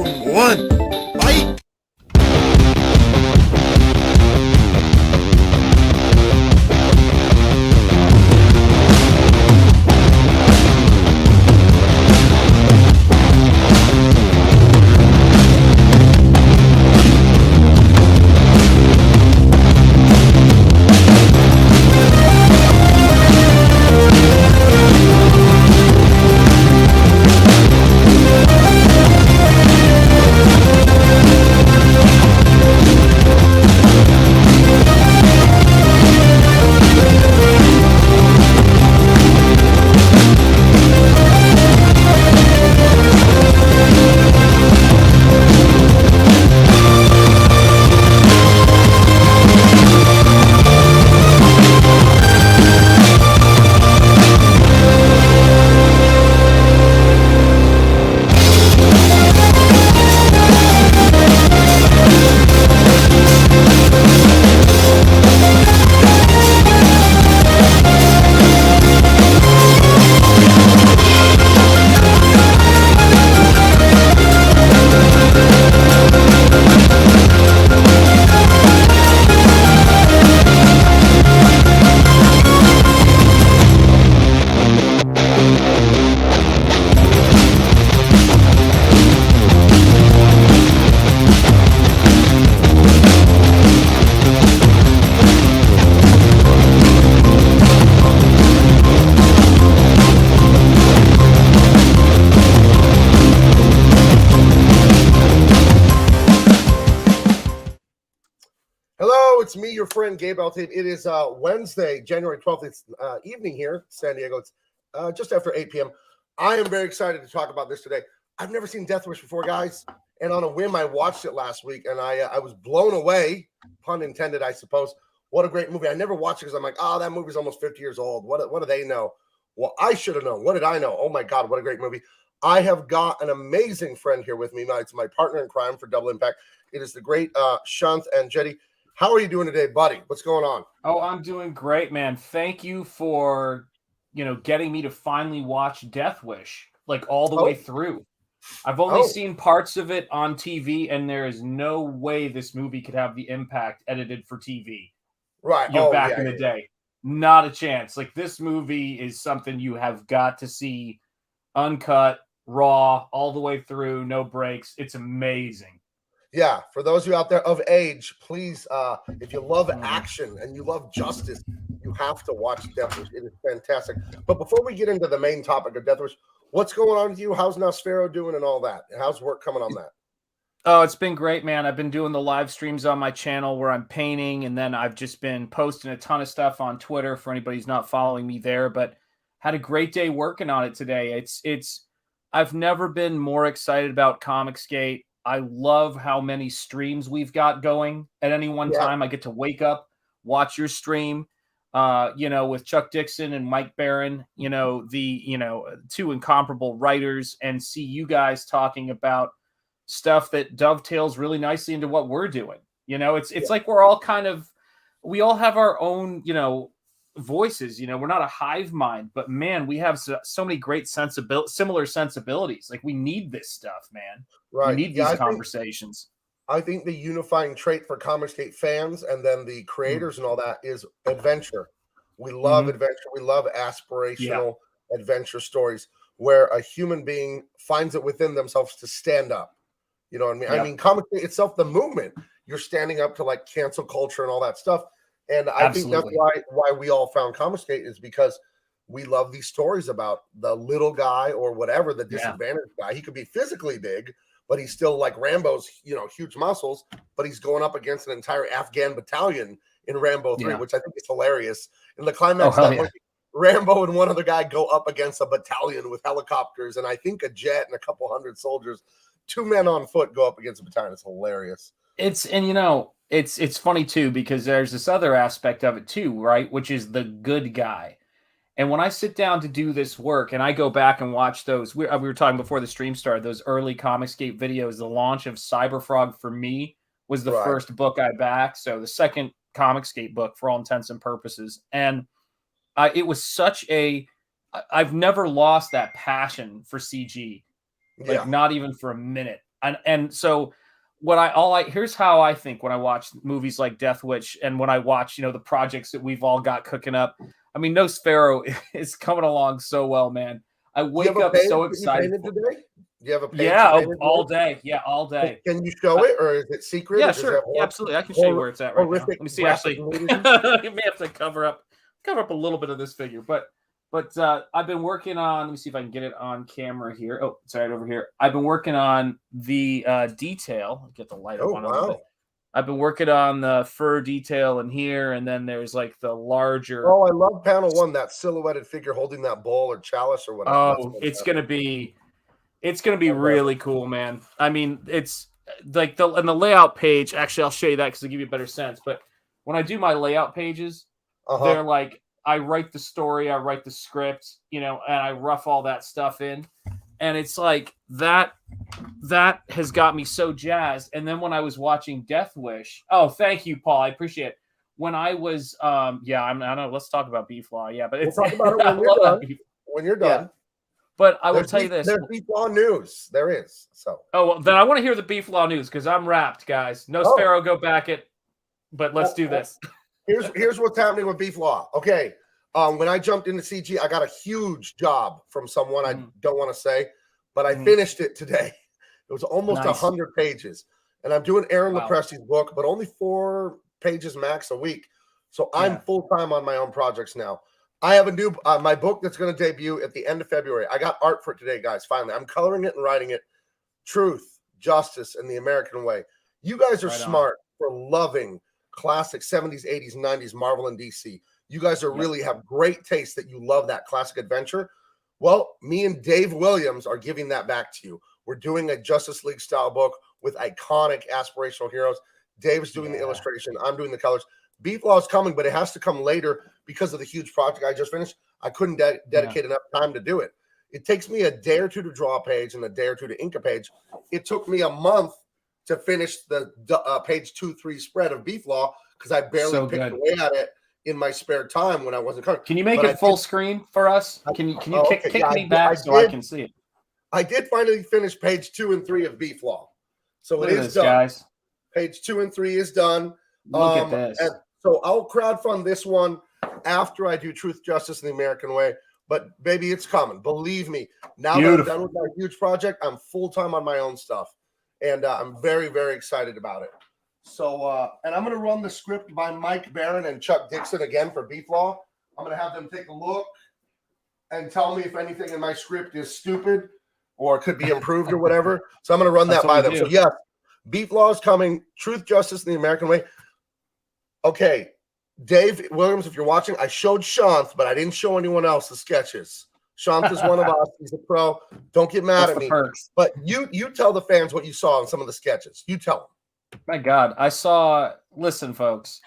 Round one. Fight! It's me, your friend Gabe. It is Wednesday, January 12th. It's evening here, San Diego. It's just after 8 p.m. I am very excited to talk about this today. I've never seen Death Wish before, guys, and on a whim, I watched it last week, and I was blown away, pun intended, I suppose. What a great movie. I never watched it because I'm like, oh, that movie's almost 50 years old. What do they know? Well, I should have known. What did I know? Oh, my God, what a great movie. I have got an amazing friend here with me. It's my partner in crime for Double Impact. It is the great Shanth and I. How are you doing today, buddy? What's going on? Oh, I'm doing great, man. Thank you for, getting me to finally watch Death Wish, like all the way through. I've only seen parts of it on TV, and there is no way this movie could have the impact edited for TV. Right. Back in the day. Not a chance. Like, this movie is something you have got to see uncut, raw, all the way through, no breaks. It's amazing. Yeah, for those of you out there of age, please, if you love action and you love justice, you have to watch Death Wish. It is fantastic. But before we get into the main topic of Death Wish, what's going on with you? How's Nosfero doing and all that? How's work coming on that? Oh, it's been great, man. I've been doing the live streams on my channel where I'm painting, and then I've just been posting a ton of stuff on Twitter for anybody who's not following me there, but had a great day working on it today. I've never been more excited about Comicsgate. I love how many streams we've got going at any one time. I get to wake up, watch your stream, with Chuck Dixon and Mike Barron, the two incomparable writers, and see you guys talking about stuff that dovetails really nicely into what we're doing. It's like we're all we all have our own, voices. We're not a hive mind, but man, we have so many great similar sensibilities. Like, we need this stuff, man. Right. We need these conversations. I think the unifying trait for Comicsgate fans and then the creators and all that is adventure. We love adventure. We love aspirational adventure stories where a human being finds it within themselves to stand up. You know what I mean? I mean, Comicsgate itself, the movement, you're standing up to like cancel culture and all that stuff. And I think that's why we all found Comicsgate, is because we love these stories about the little guy or whatever, the disadvantaged guy. He could be physically big, but he's still like Rambo's, huge muscles, but he's going up against an entire Afghan battalion in Rambo 3, which I think is hilarious. In the climax, Rambo and one other guy go up against a battalion with helicopters, and I think a jet and a couple hundred soldiers. 2 men on foot go up against a battalion. It's hilarious. It's funny too, because there's this other aspect of it too, right? Which is the good guy. And when I sit down to do this work and I go back and watch those, we were talking before the stream started, those early Comicsgate videos, the launch of Cyberfrog for me was the first book I backed. So the second Comicsgate book for all intents and purposes. And it was I've never lost that passion for CG. Like, not even for a minute. And so here's how I think when I watch movies like Death Wish and when I watch, the projects that we've all got cooking up. I mean, Nosfero is coming along so well, man. I wake up so excited. Today? Do you have a page? Yeah, all day. Yeah, all day. Can you show it, or is it secret? Yeah, sure. Yeah, absolutely. I can show you where it's at right now. Let me see. Actually, you may have to cover up a little bit of this figure, but I've been working on. Let me see if I can get it on camera here. Oh, it's right over here. I've been working on the detail. Get the light up on a little bit. I've been working on the fur detail in here, and then there's like the larger. Oh, I love panel 1. That silhouetted figure holding that bowl or chalice or whatever. Oh, it's gonna be really cool, man. I mean, it's like the layout page. Actually, I'll show you that because it'll give you a better sense. But when I do my layout pages, they're like, I write the story, I write the script, and I rough all that stuff in. And it's like that has got me so jazzed. And then when I was watching Death Wish, oh, thank you, Paul. I appreciate it. When I was, I don't know. Let's talk about Beef Law. Yeah, but we'll talk about it when you're done. Yeah. But I will tell you this. There's Beef Law news. There is. So. Oh, well, then I want to hear the Beef Law news because I'm wrapped, guys. Nosfero, go back it. But let's do this. Here's what's happening with Beef Law. Okay. When I jumped into CG, I got a huge job from someone I don't want to say, but I finished it today. It was almost 100 pages. And I'm doing Aaron Lopresti's book, but only 4 pages max a week. So I'm full-time on my own projects now. I have a new my book that's going to debut at the end of February. I got art for it today, guys. Finally, I'm coloring it and writing it. Truth, Justice, and the American Way. You guys are smart for loving classic 70s, 80s, 90s Marvel and DC. You guys are really have great taste that you love that classic adventure. Well, me and Dave Williams are giving that back to you. We're doing a Justice League style book with iconic aspirational heroes. Dave's doing the illustration. I'm doing the colors. Beef Law is coming, but it has to come later because of the huge project I just finished. I couldn't dedicate enough time to do it. It takes me a day or two to draw a page and a day or two to ink a page. It took me a month to finish the page 2-3 spread of Beef Law because I barely picked away at it in my spare time when I wasn't covering. Can you make it full screen for us? Can you kick me back so I can see it? I did finally finish page 2 and 3 of Beef Law. So it is done. Guys. Page 2 and 3 is done. Look at this. And so I'll crowdfund this one after I do Truth, Justice, and the American Way. But baby, it's coming. Believe me. Now that I'm done with my huge project, I'm full-time on my own stuff. And I'm very, very excited about it. So, and I'm going to run the script by Mike Barron and Chuck Dixon again for Beef Law. I'm going to have them take a look and tell me if anything in my script is stupid or could be improved or whatever. So I'm going to run that by them. So, yes, Beef Law is coming. Truth, Justice, and the American Way. Okay, Dave Williams, if you're watching, I showed Shanth, but I didn't show anyone else the sketches. Shanth is one of us. He's a pro. Don't get mad at me. But you tell the fans what you saw in some of the sketches. You tell them. My God, listen, folks,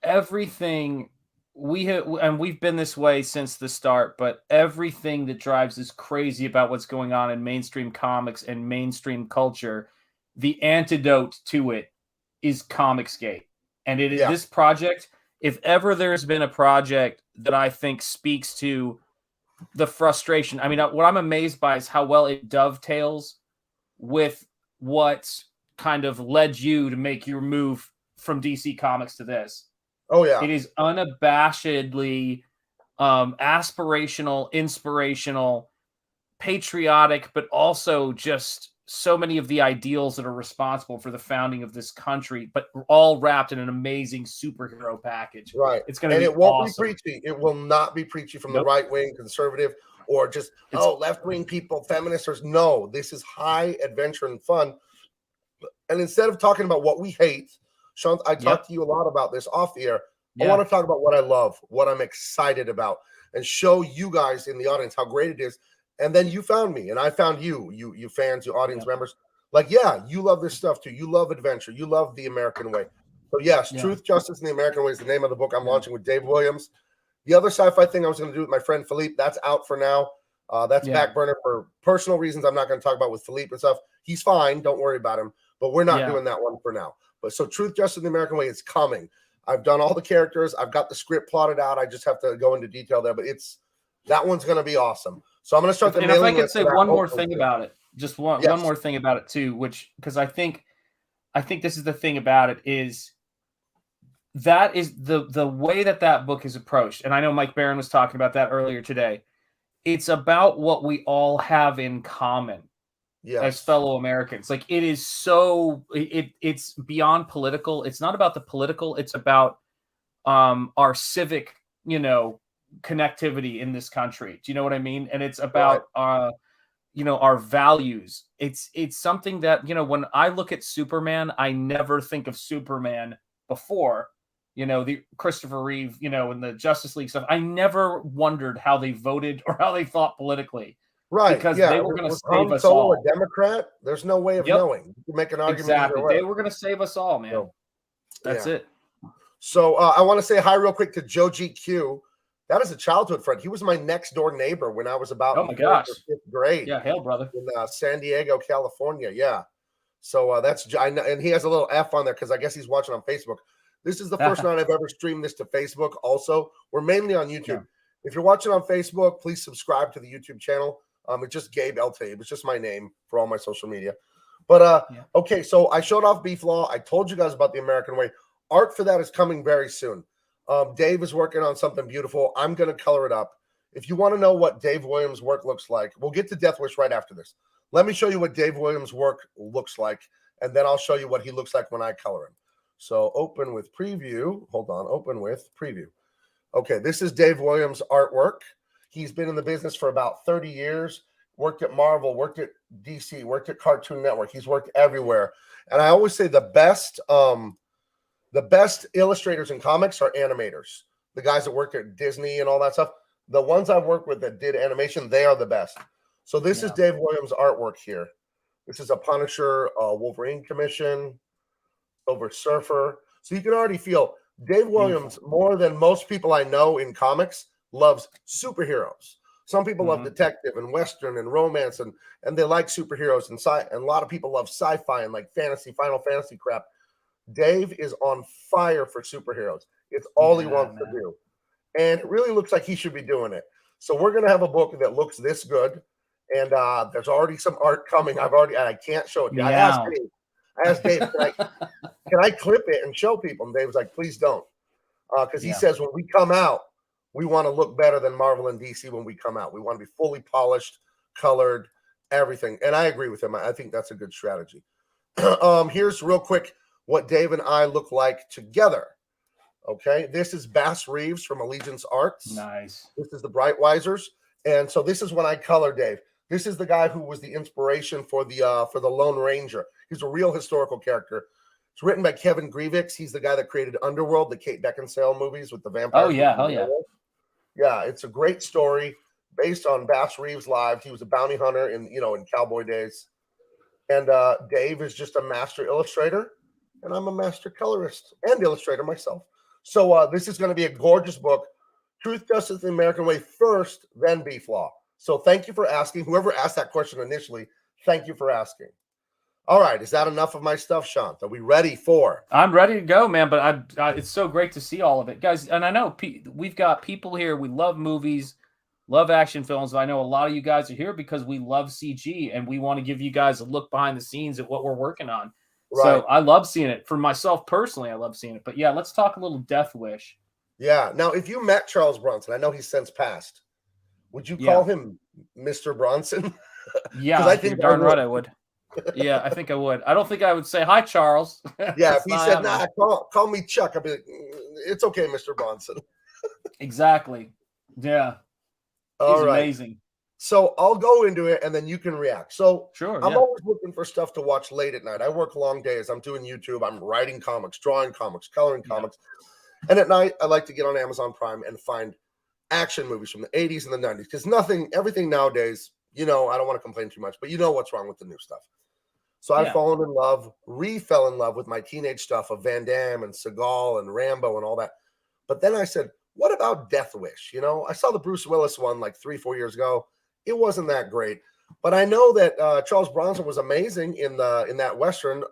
everything we've been this way since the start, but everything that drives us crazy about what's going on in mainstream comics and mainstream culture, the antidote to it is Comicsgate. And it is this project. If ever there's been a project that I think speaks to the frustration, I mean, what I'm amazed by is how well it dovetails with what's kind of led you to make your move from DC Comics to this. Oh yeah. It is unabashedly aspirational, inspirational, patriotic, but also just so many of the ideals that are responsible for the founding of this country, but all wrapped in an amazing superhero package. Right. It's going to be it won't be preachy. It will not be preachy from the right wing conservative or just left wing people, feminists. No, this is high adventure and fun. And instead of talking about what we hate, Sean, I talked to you a lot about this off the air. I want to talk about what I love, what I'm excited about, and show you guys in the audience how great it is. And then you found me, and I found you fans, you audience members. Like, you love this stuff too. You love adventure. You love the American way. So yes, Truth, Justice, and the American Way is the name of the book I'm launching with Dave Williams. The other sci-fi thing I was going to do with my friend Philippe, that's out for now. That's back burner for personal reasons I'm not going to talk about with Philippe and stuff. He's fine. Don't worry about him. But we're not doing that one for now. But so Truth, Justice, and the American Way is coming. I've done all the characters. I've got the script plotted out. I just have to go into detail there. But that one's going to be awesome. So I'm going to start the mailing list. And if I could say one more thing about it, just one Yes. more thing about it too, which because I think this is the thing about it is that is the way that book is approached. And I know Mike Barron was talking about that earlier today. It's about what we all have in common as fellow Americans. Like it is so it's beyond political. It's not about the political. It's about our civic, connectivity in this country. Do you know what I mean? And it's about our values. It's something that, when I look at Superman, I never think of Superman before, the Christopher Reeve, and the Justice League stuff. I never wondered how they voted or how they thought politically. Right. Because they were going to save us all. A Democrat? There's no way of knowing. You can make an argument. Exactly. They were going to save us all, man. So, that's it. So I want to say hi real quick to Joe GQ. That is a childhood friend. He was my next door neighbor when I was about in 5th grade. Yeah, hail, brother. In San Diego, California. Yeah. So and he has a little F on there because I guess he's watching on Facebook. This is the first night I've ever streamed this to Facebook. Also, we're mainly on YouTube. Yeah. If you're watching on Facebook, please subscribe to the YouTube channel. It's just Gabe LT. It's just my name for all my social media. But okay, so I showed off Beef Law. I told you guys about the American Way. Art for that is coming very soon. Dave is working on something beautiful. I'm going to color it up. If you want to know what Dave Williams' work looks like, we'll get to Death Wish right after this. Let me show you what Dave Williams' work looks like, and then I'll show you what he looks like when I color him. So open with preview. Hold on. Open with preview. Okay, this is Dave Williams' artwork. He's been in the business for about 30 years, worked at Marvel, worked at DC, worked at Cartoon Network. He's worked everywhere. And I always say the best illustrators in comics are animators. The guys that worked at Disney and all that stuff. The ones I've worked with that did animation, they are the best. So this is Dave Williams' artwork here. This is a Punisher, Wolverine commission, Silver Surfer. So you can already feel Dave Williams, more than most people I know in comics, loves superheroes. Some people love detective and Western and romance, and they like superheroes. And a lot of people love sci-fi and like fantasy, Final Fantasy crap. Dave is on fire for superheroes. It's all he wants to do. And it really looks like he should be doing it. So we're going to have a book that looks this good. And there's already some art coming. I can't show it to you. I asked Dave, can I clip it and show people? And Dave was like, please don't. Because he says when we come out, we want to look better than Marvel and DC when we come out. We want to be fully polished, colored, everything. And I agree with him. I think that's a good strategy. Here's real quick what Dave and I look like together. Okay, this is Bass Reeves from Allegiance Arts. Nice. This is the Brightwisers. And so this is when I color Dave. This is the guy who was the inspiration for the Lone Ranger. He's a real historical character. It's written by Kevin Grievous. He's the guy that created Underworld, the Kate Beckinsale movies with the vampires. Oh, yeah. Hell yeah. Yeah, it's a great story based on Bass Reeves' lives. He was a bounty hunter in cowboy days. And Dave is just a master illustrator, and I'm a master colorist and illustrator myself. So this is going to be a gorgeous book. Truth, Justice, the American Way first, then Beef Law. So thank you for asking. Whoever asked that question initially, thank you for asking. All right. Is that enough of my stuff, Shanth? Are we ready for? I'm ready to go, man. But it's so great to see all of it, guys. And I know we've got people here. We love movies, love action films. I know a lot of you guys are here because we love CG, and we want to give you guys a look behind the scenes at what we're working on. Right. So I love seeing it. For myself personally, I love seeing it. But yeah, let's talk a little Death Wish. Yeah. Now, if you met Charles Bronson, I know he's since passed. Would you call him Mr. Bronson? Yeah, I think darn right I would. Yeah, I think I would. I don't think I would say hi, Charles. Yeah, if he said, "Nah, call me Chuck," I'd be like, "It's okay, Mr. Bronson." Exactly. Yeah. He's amazing. So I'll go into it, and then you can react. So sure, I'm always looking for stuff to watch late at night. I work long days. I'm doing YouTube. I'm writing comics, drawing comics, coloring comics. And at night, I like to get on Amazon Prime and find action movies from the 80s and the 90s. Because everything nowadays, I don't want to complain too much, but you know what's wrong with the new stuff. So I've fallen in love, fell in love with my teenage stuff of Van Damme and Seagal and Rambo and all that. But then I said, what about Death Wish? I saw the Bruce Willis one like 3-4 years ago. It wasn't that great. But I know that Charles Bronson was amazing in that Western.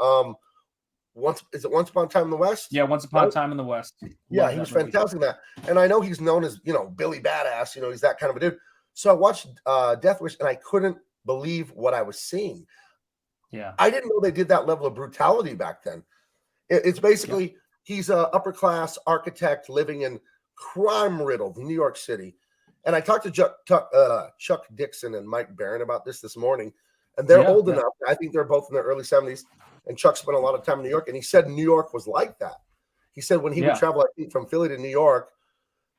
Once Upon a Time in the West? Yeah, Once Upon a Time in the West. Yeah, he was fantastic in that. And I know he's known as, Billy Badass. He's that kind of a dude. So I watched Death Wish, and I couldn't believe what I was seeing. Yeah. I didn't know they did that level of brutality back then. It's basically he's a upper class architect living in crime-riddled New York City. And I talked to Chuck Dixon and Mike Barron about this morning, and they're old enough. I think they're both in their early 70s, and Chuck spent a lot of time in New York, and he said New York was like that. He said when he would travel, I think, from Philly to New York,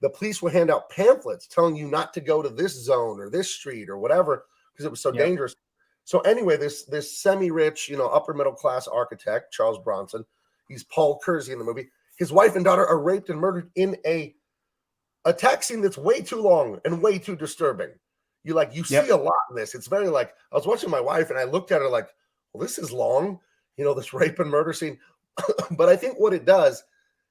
the police would hand out pamphlets telling you not to go to this zone or this street or whatever because it was so dangerous. So anyway, this semi-rich, upper middle class architect, Charles Bronson, he's Paul Kersey in the movie. His wife and daughter are raped and murdered in a attack scene that's way too long and way too disturbing. You see a lot in this. It's very I was watching my wife and I looked at her like, well, this is long, this rape and murder scene. But I think what it does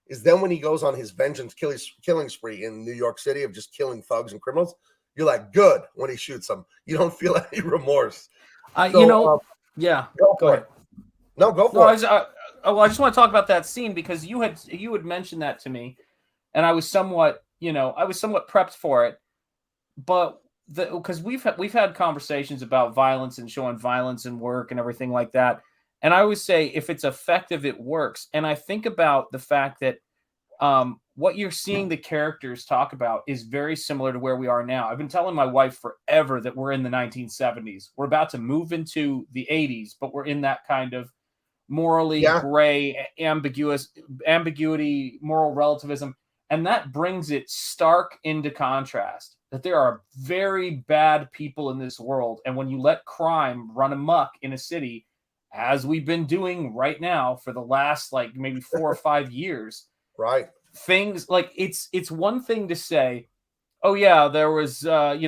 is then when he goes on his vengeance killing spree in New York City of just killing thugs and criminals, you're like, good when he shoots them. You don't feel any remorse. Go for it. No, go for it. I just want to talk about that scene because you had mentioned that to me, and I was somewhat prepped for it, but because we've had conversations about violence and showing violence in work and everything like that, and I always say if it's effective, it works. And I think about the fact that what you're seeing the characters talk about is very similar to where we are now. I've been telling my wife forever that we're in the 1970s. We're about to move into the 80s, but we're in that kind of morally gray, ambiguity, moral relativism. And that brings it stark into contrast that there are very bad people in this world. And when you let crime run amok in a city, as we've been doing right now for the last maybe 4 or 5 years, right? Things it's one thing to say, oh yeah, there was someone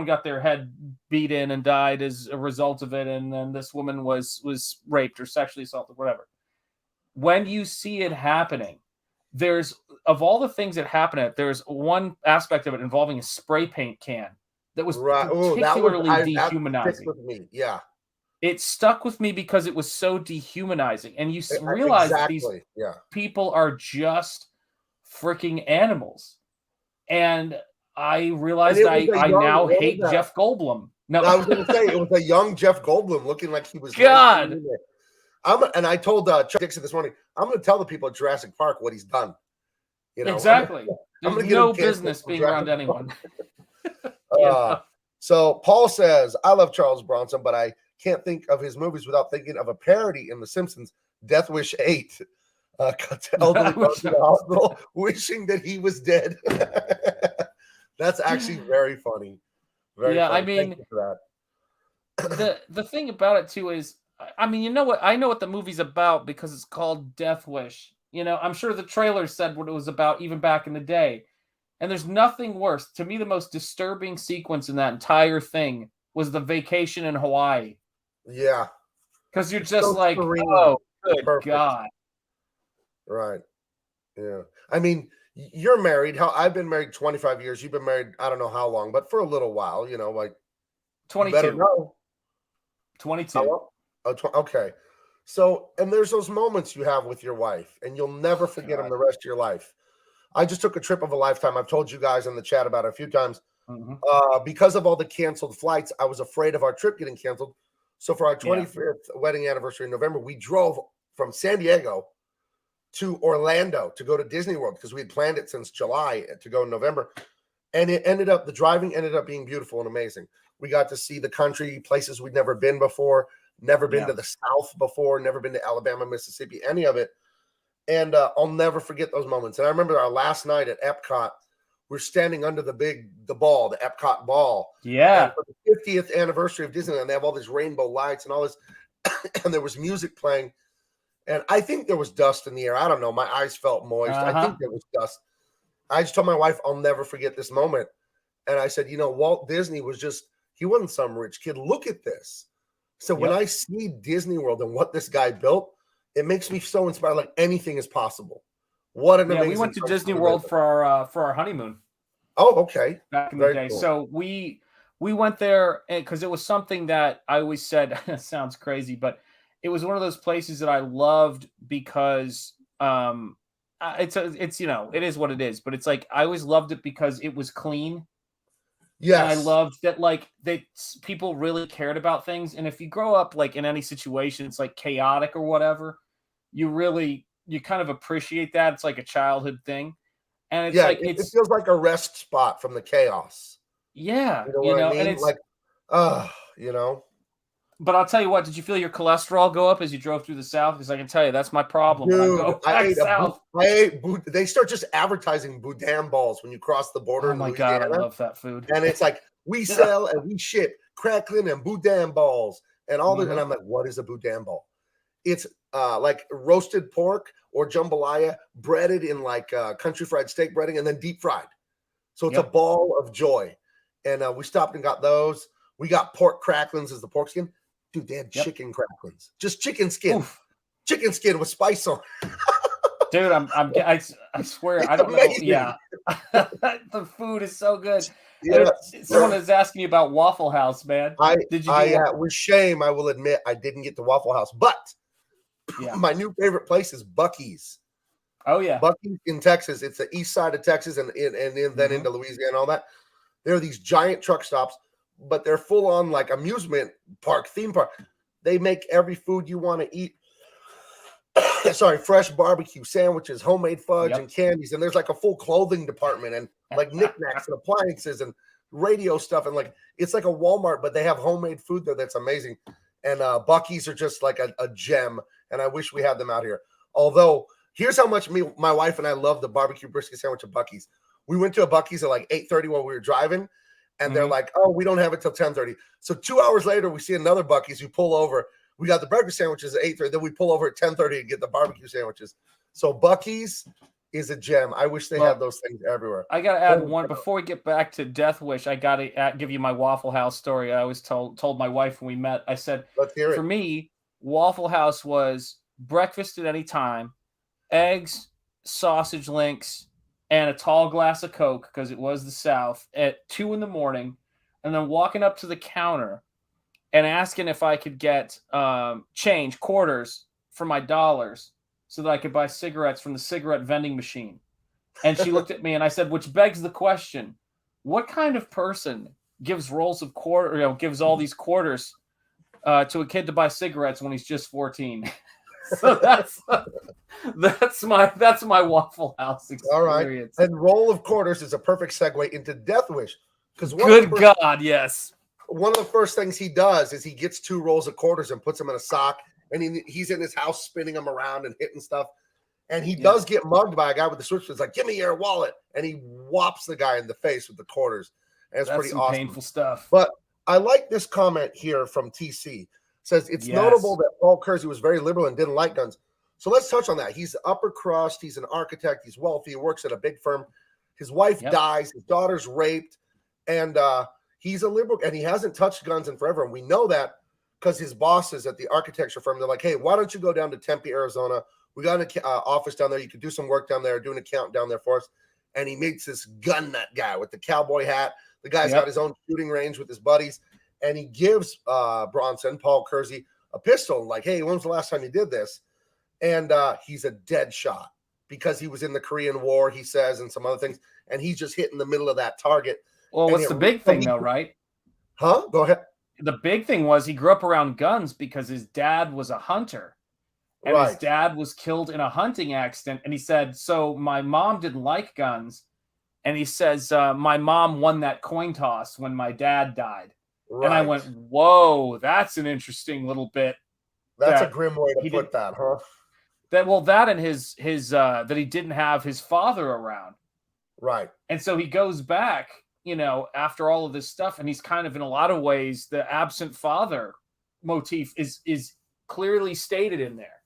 got their head beat in and died as a result of it, and then this woman was raped or sexually assaulted, whatever. When you see it happening, there's of all the things that happen, there's one aspect of it involving a spray paint can that was particularly dehumanizing. That with me. Yeah. It stuck with me because it was so dehumanizing. And you realize that these people are just freaking animals. And I realized I now hate Jeff Goldblum. No, I was going to say, it was a young Jeff Goldblum looking like he was. God. And I told Chuck Dixon this morning, I'm going to tell the people at Jurassic Park what he's done. Exactly. There's no business being around anyone. So Paul says, I love Charles Bronson, but I can't think of his movies without thinking of a parody in The Simpsons, Death Wish 8. Cut to elderly to the hospital, wishing that he was dead. That's actually very funny. Very funny. I mean, thank you for that. the thing about it too is, I mean, you know what? I know what the movie's about because it's called Death Wish. I'm sure the trailer said what it was about even back in the day. And there's nothing worse. To me, the most disturbing sequence in that entire thing was the vacation in Hawaii. Yeah. Because you're just oh, good God. Right. Yeah. I mean, you're married. I've been married 25 years. You've been married, I don't know how long, but for a little while, 22. 22. Okay. So, and there's those moments you have with your wife, and you'll never forget them the rest of your life. I just took a trip of a lifetime. I've told you guys in the chat about it a few times. Mm-hmm. Because of all the canceled flights, I was afraid of our trip getting canceled. So for our 25th wedding anniversary in November, we drove from San Diego to Orlando to go to Disney World because we had planned it since July to go in November. And the driving ended up being beautiful and amazing. We got to see the country, places we'd never been before, never been to the South before, never been to Alabama, Mississippi, any of it. And I'll never forget those moments. And I remember our last night at Epcot, we're standing under the ball, the Epcot ball. Yeah. And for the 50th anniversary of Disneyland, they have all these rainbow lights and all this. And there was music playing. And I think there was dust in the air. I don't know. My eyes felt moist. I think there was dust. I just told my wife, I'll never forget this moment. And I said, Walt Disney he wasn't some rich kid. Look at this. So when I see Disney World and what this guy built, it makes me so inspired. Like anything is possible. What an amazing. We went to Disney World for our honeymoon. Oh, okay. Back in the day. Cool. So we went there because it was something that I always said, it sounds crazy, but it was one of those places that I loved because it is what it is, but it's like I always loved it because it was clean. Yes. And I loved that, like, people really cared about things. And if you grow up like in any situation, it's like chaotic or whatever, you kind of appreciate that. It's like a childhood thing. And it's like, it feels like a rest spot from the chaos. yeah, You know what I and mean? Like, you know. but I'll tell you what, did you feel your cholesterol go up as you drove through the South? Because I can tell you that's my problem. Dude, when I go back south. They start just advertising boudin balls when you cross the border. Oh in my Louisiana, God, I love that food. And it's like, we sell and we ship crackling and boudin balls and all that. And I'm like, what is a boudin ball? It's like roasted pork or jambalaya breaded in like country fried steak breading and then deep fried. So it's a ball of joy. And we stopped and got those. We got pork cracklings as the pork skin. Dude, they had chicken cracklings. Just chicken skin. Oof. Chicken skin with spice on. Dude, I swear, it's I don't amazing. Know. Yeah. The food is so good. Yeah. Someone is asking you about Waffle House, man. With shame, I will admit I didn't get to Waffle House, but my new favorite place is Buc-ee's. Oh yeah. Buc-ee's in Texas. It's the east side of Texas and then into Louisiana and all that. There are these giant truck stops, but they're full on like amusement park, theme park. They make every food you want to eat. Sorry, fresh barbecue sandwiches, homemade fudge and candies. And there's like a full clothing department and like knickknacks and appliances and radio stuff. And like, it's like a Walmart, but they have homemade food there. That's amazing. And Buc-ee's are just like a gem. And I wish we had them out here. Although, here's how much my wife and I love the barbecue brisket sandwich at Buc-ee's. We went to a Buc-ee's at like 8:30 while we were driving. And they're like, oh, we don't have it till 10:30. So 2 hours later, we see another Buc-ee's. We pull over. We got the breakfast sandwiches at 8:30. Then we pull over at 10:30 and get the barbecue sandwiches. So Buc-ee's is a gem. I wish they had those things everywhere. I got to add one. Before we get back to Death Wish, I got to give you my Waffle House story. I always told my wife when we met, I said, let's hear it. For me, Waffle House was breakfast at any time, eggs, sausage links, and a tall glass of Coke, because it was the South, at 2 a.m, and then walking up to the counter and asking if I could get change, quarters for my dollars so that I could buy cigarettes from the cigarette vending machine. And she looked at me and I said, which begs the question, what kind of person gives rolls of gives all these quarters to a kid to buy cigarettes when he's just 14? So that's my Waffle House experience. All right. And roll of quarters is a perfect segue into Death Wish. Because God, yes. One of the first things he does is he gets 2 rolls of quarters and puts them in a sock, and he's in his house spinning them around and hitting stuff. And he does get mugged by a guy with the switch. It's like, give me your wallet. And he whops the guy in the face with the quarters. And it's pretty awesome. Painful stuff. But I like this comment here from TC. It says, it's notable that Paul Kersey was very liberal and didn't like guns. So let's touch on that. He's upper crust. He's an architect. He's wealthy. He works at a big firm. His wife dies. His daughter's raped. And he's a liberal, and he hasn't touched guns in forever. And we know that because his bosses at the architecture firm, they're like, hey, why don't you go down to Tempe, Arizona? We got an office down there. You could do some work down there, do an account down there for us. And he meets this gun nut guy with the cowboy hat. The guy's got his own shooting range with his buddies. And he gives Paul Kersey, a pistol. Like, hey, when was the last time you did this? And he's a dead shot because he was in the Korean War, he says, and some other things. And he's just hitting the middle of that target. Well, what's the big thing, though, right? Huh? Go ahead. The big thing was he grew up around guns because his dad was a hunter. And his dad was killed in a hunting accident. And he said, so my mom didn't like guns. And he says, my mom won that coin toss when my dad died. Right. And I went, whoa, that's an interesting little bit. That's a grim way to put that, huh? That and his that he didn't have his father around. Right. And so he goes back, after all of this stuff, and he's kind of, in a lot of ways, the absent father motif is clearly stated in there,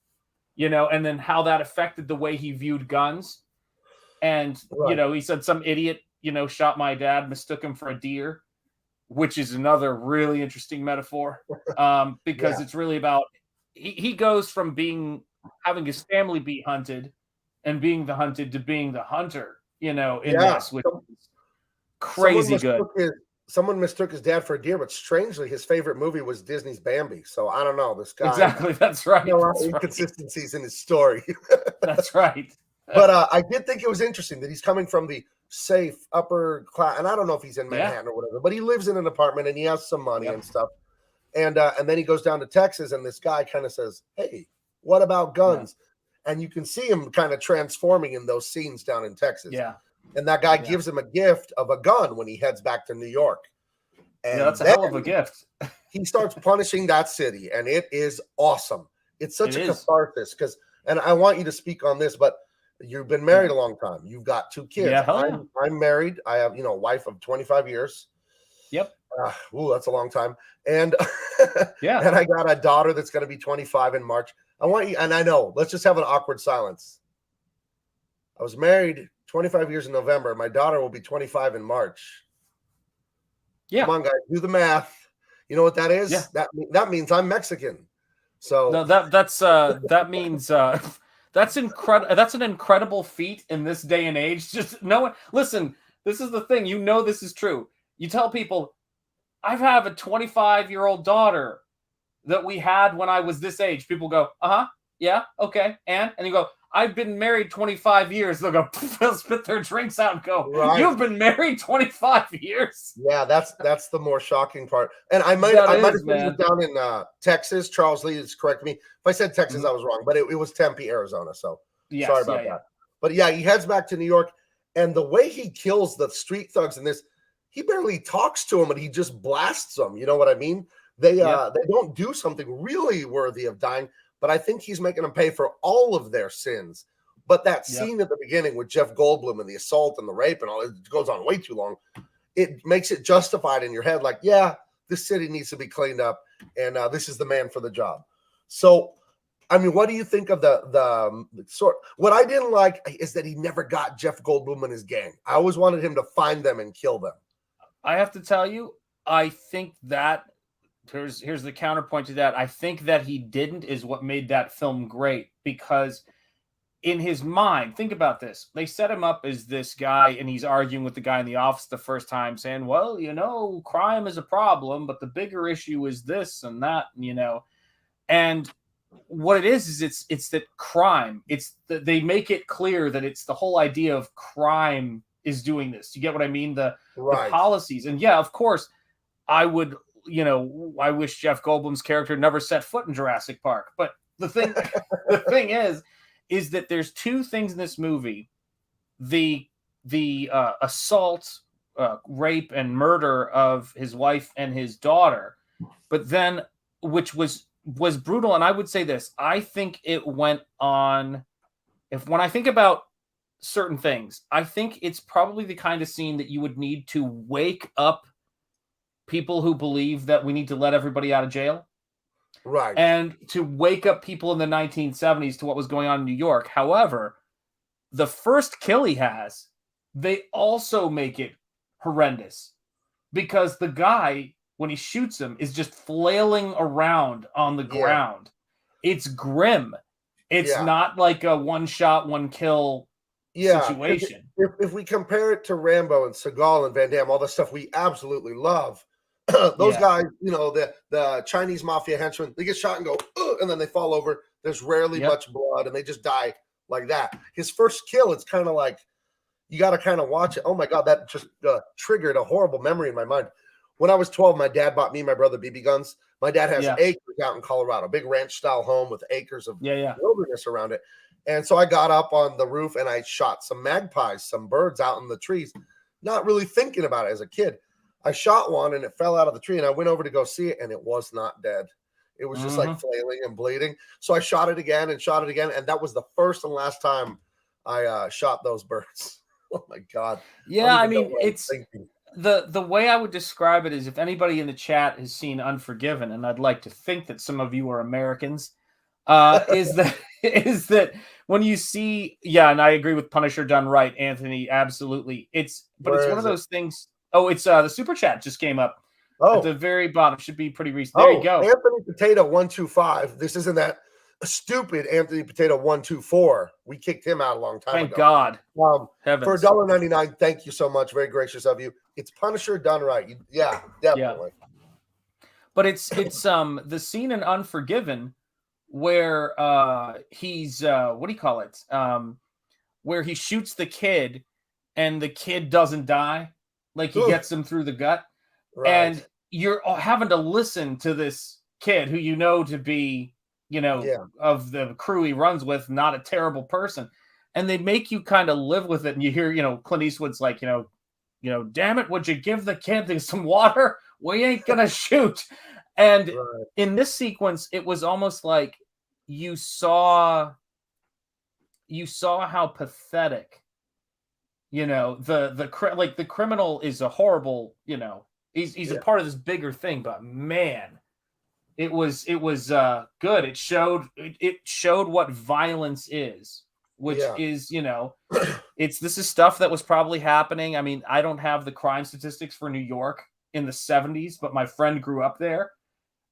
and then how that affected the way he viewed guns. And, he said some idiot, shot my dad, mistook him for a deer, which is another really interesting metaphor, because it's really about, he goes from having his family be hunted and being the hunted to being the hunter, this, which is crazy good. Someone mistook his dad for a deer, but strangely, his favorite movie was Disney's Bambi. So I don't know. This guy. Exactly. That's right. Inconsistencies in his story. That's right. But I did think it was interesting that he's coming from the safe, upper class, and I don't know if he's in Manhattan or whatever, but he lives in an apartment and he has some money and stuff. And then he goes down to Texas, and this guy kind of says, "Hey, what about guns?" And you can see him kind of transforming in those scenes down in Texas. And that guy gives him a gift of a gun when he heads back to New York. And that's a hell of a gift. He starts punishing that city, and it is awesome. It's such a catharsis because, and I want you to speak on this, but you've been married a long time. You've got 2 kids. I'm married. I have, a wife of 25 years. That's a long time. And and I got a daughter that's going to be 25 in March. I want you, and I know, let's just have an awkward silence. I was married 25 years in November. My daughter will be 25 in March. Come on, guys, do the math. You know what that is? That means I'm Mexican. So no, that means that's incredible. That's an incredible feat in this day and age. Just no one. Listen, this is the thing. This is true. You tell people, I have a 25-year-old daughter that we had when I was this age. People go, yeah, okay, and you go, I've been married 25 years. They'll go, they'll spit their drinks out and go, You've been married 25 years? Yeah, that's the more shocking part. And I might have been down in Texas. Charles Lee is correct me. If I said Texas, I was wrong, but it was Tempe, Arizona. So sorry about that. But he heads back to New York, and the way he kills the street thugs in this, he barely talks to them, and he just blasts them. You know what I mean? They don't do something really worthy of dying. But I think he's making them pay for all of their sins. But that scene at the beginning with Jeff Goldblum and the assault and the rape and all, it goes on way too long. It makes it justified in your head. Like, this city needs to be cleaned up. And this is the man for the job. So, I mean, what do you think of the sort? What I didn't like is that he never got Jeff Goldblum and his gang. I always wanted him to find them and kill them. I have to tell you, I think that here's the counterpoint to that. I think that he didn't is what made that film great, because in his mind, think about this. They set him up as this guy, and he's arguing with the guy in the office the first time, saying, well, crime is a problem, but the bigger issue is this and that, And what it is it's that crime. They make it clear that it's the whole idea of crime is doing this. You get what I mean? The policies. And of course, I would. I wish Jeff Goldblum's character never set foot in Jurassic Park. But the thing is that there's 2 things in this movie: the assault, rape, and murder of his wife and his daughter, but then which was brutal. And I would say this: I think it went on. When I think about certain things, I think it's probably the kind of scene that you would need to wake up people who believe that we need to let everybody out of jail. Right. And to wake up people in the 1970s to what was going on in New York. However, the first kill he has, they also make it horrendous, because the guy, when he shoots him, is just flailing around on the ground. It's grim. It's not like a one shot, one kill situation. If we compare it to Rambo and Seagal and Van Damme, all the stuff we absolutely love, those guys, the Chinese mafia henchmen, they get shot and go, and then they fall over. There's rarely much blood, and they just die like that. His first kill, it's kind of like, you got to kind of watch it. Oh my God, that just triggered a horrible memory in my mind. When I was 12, my dad bought me and my brother BB guns. My dad has acres out in Colorado, big ranch style home with acres of wilderness around it. And so I got up on the roof and I shot some magpies, some birds out in the trees, not really thinking about it as a kid. I shot one and it fell out of the tree, and I went over to go see it, and it was not dead. It was just like flailing and bleeding. So I shot it again, and that was the first and last time I shot those birds. Oh my God. Yeah, I mean, it's the way I would describe it is, if anybody in the chat has seen Unforgiven, and I'd like to think that some of you are Americans, is that when you see, and I agree with Punisher done right, Anthony, absolutely. It's one of those things. Oh, it's the super chat just came up at the very bottom. Should be pretty recent. There you go. Anthony Potato 125. This isn't that stupid Anthony Potato 124. We kicked him out a long time ago. Thank God. For $1.99, thank you so much. Very gracious of you. It's Punisher done right. Definitely. But it's the scene in Unforgiven where he's what do you call it? Where he shoots the kid, and the kid doesn't die, like he gets him through the gut, and you're having to listen to this kid who you know to be, of the crew he runs with, not a terrible person, and they make you kind of live with it. And you hear, Clint Eastwood's like, damn it, would you give the kid some water? We ain't gonna shoot. And in this sequence, it was almost like you saw how pathetic, the criminal is a horrible, he's a part of this bigger thing, but man, it was good. It showed what violence is, which is, this is stuff that was probably happening. I mean, I don't have the crime statistics for New York in the 70s, but my friend grew up there.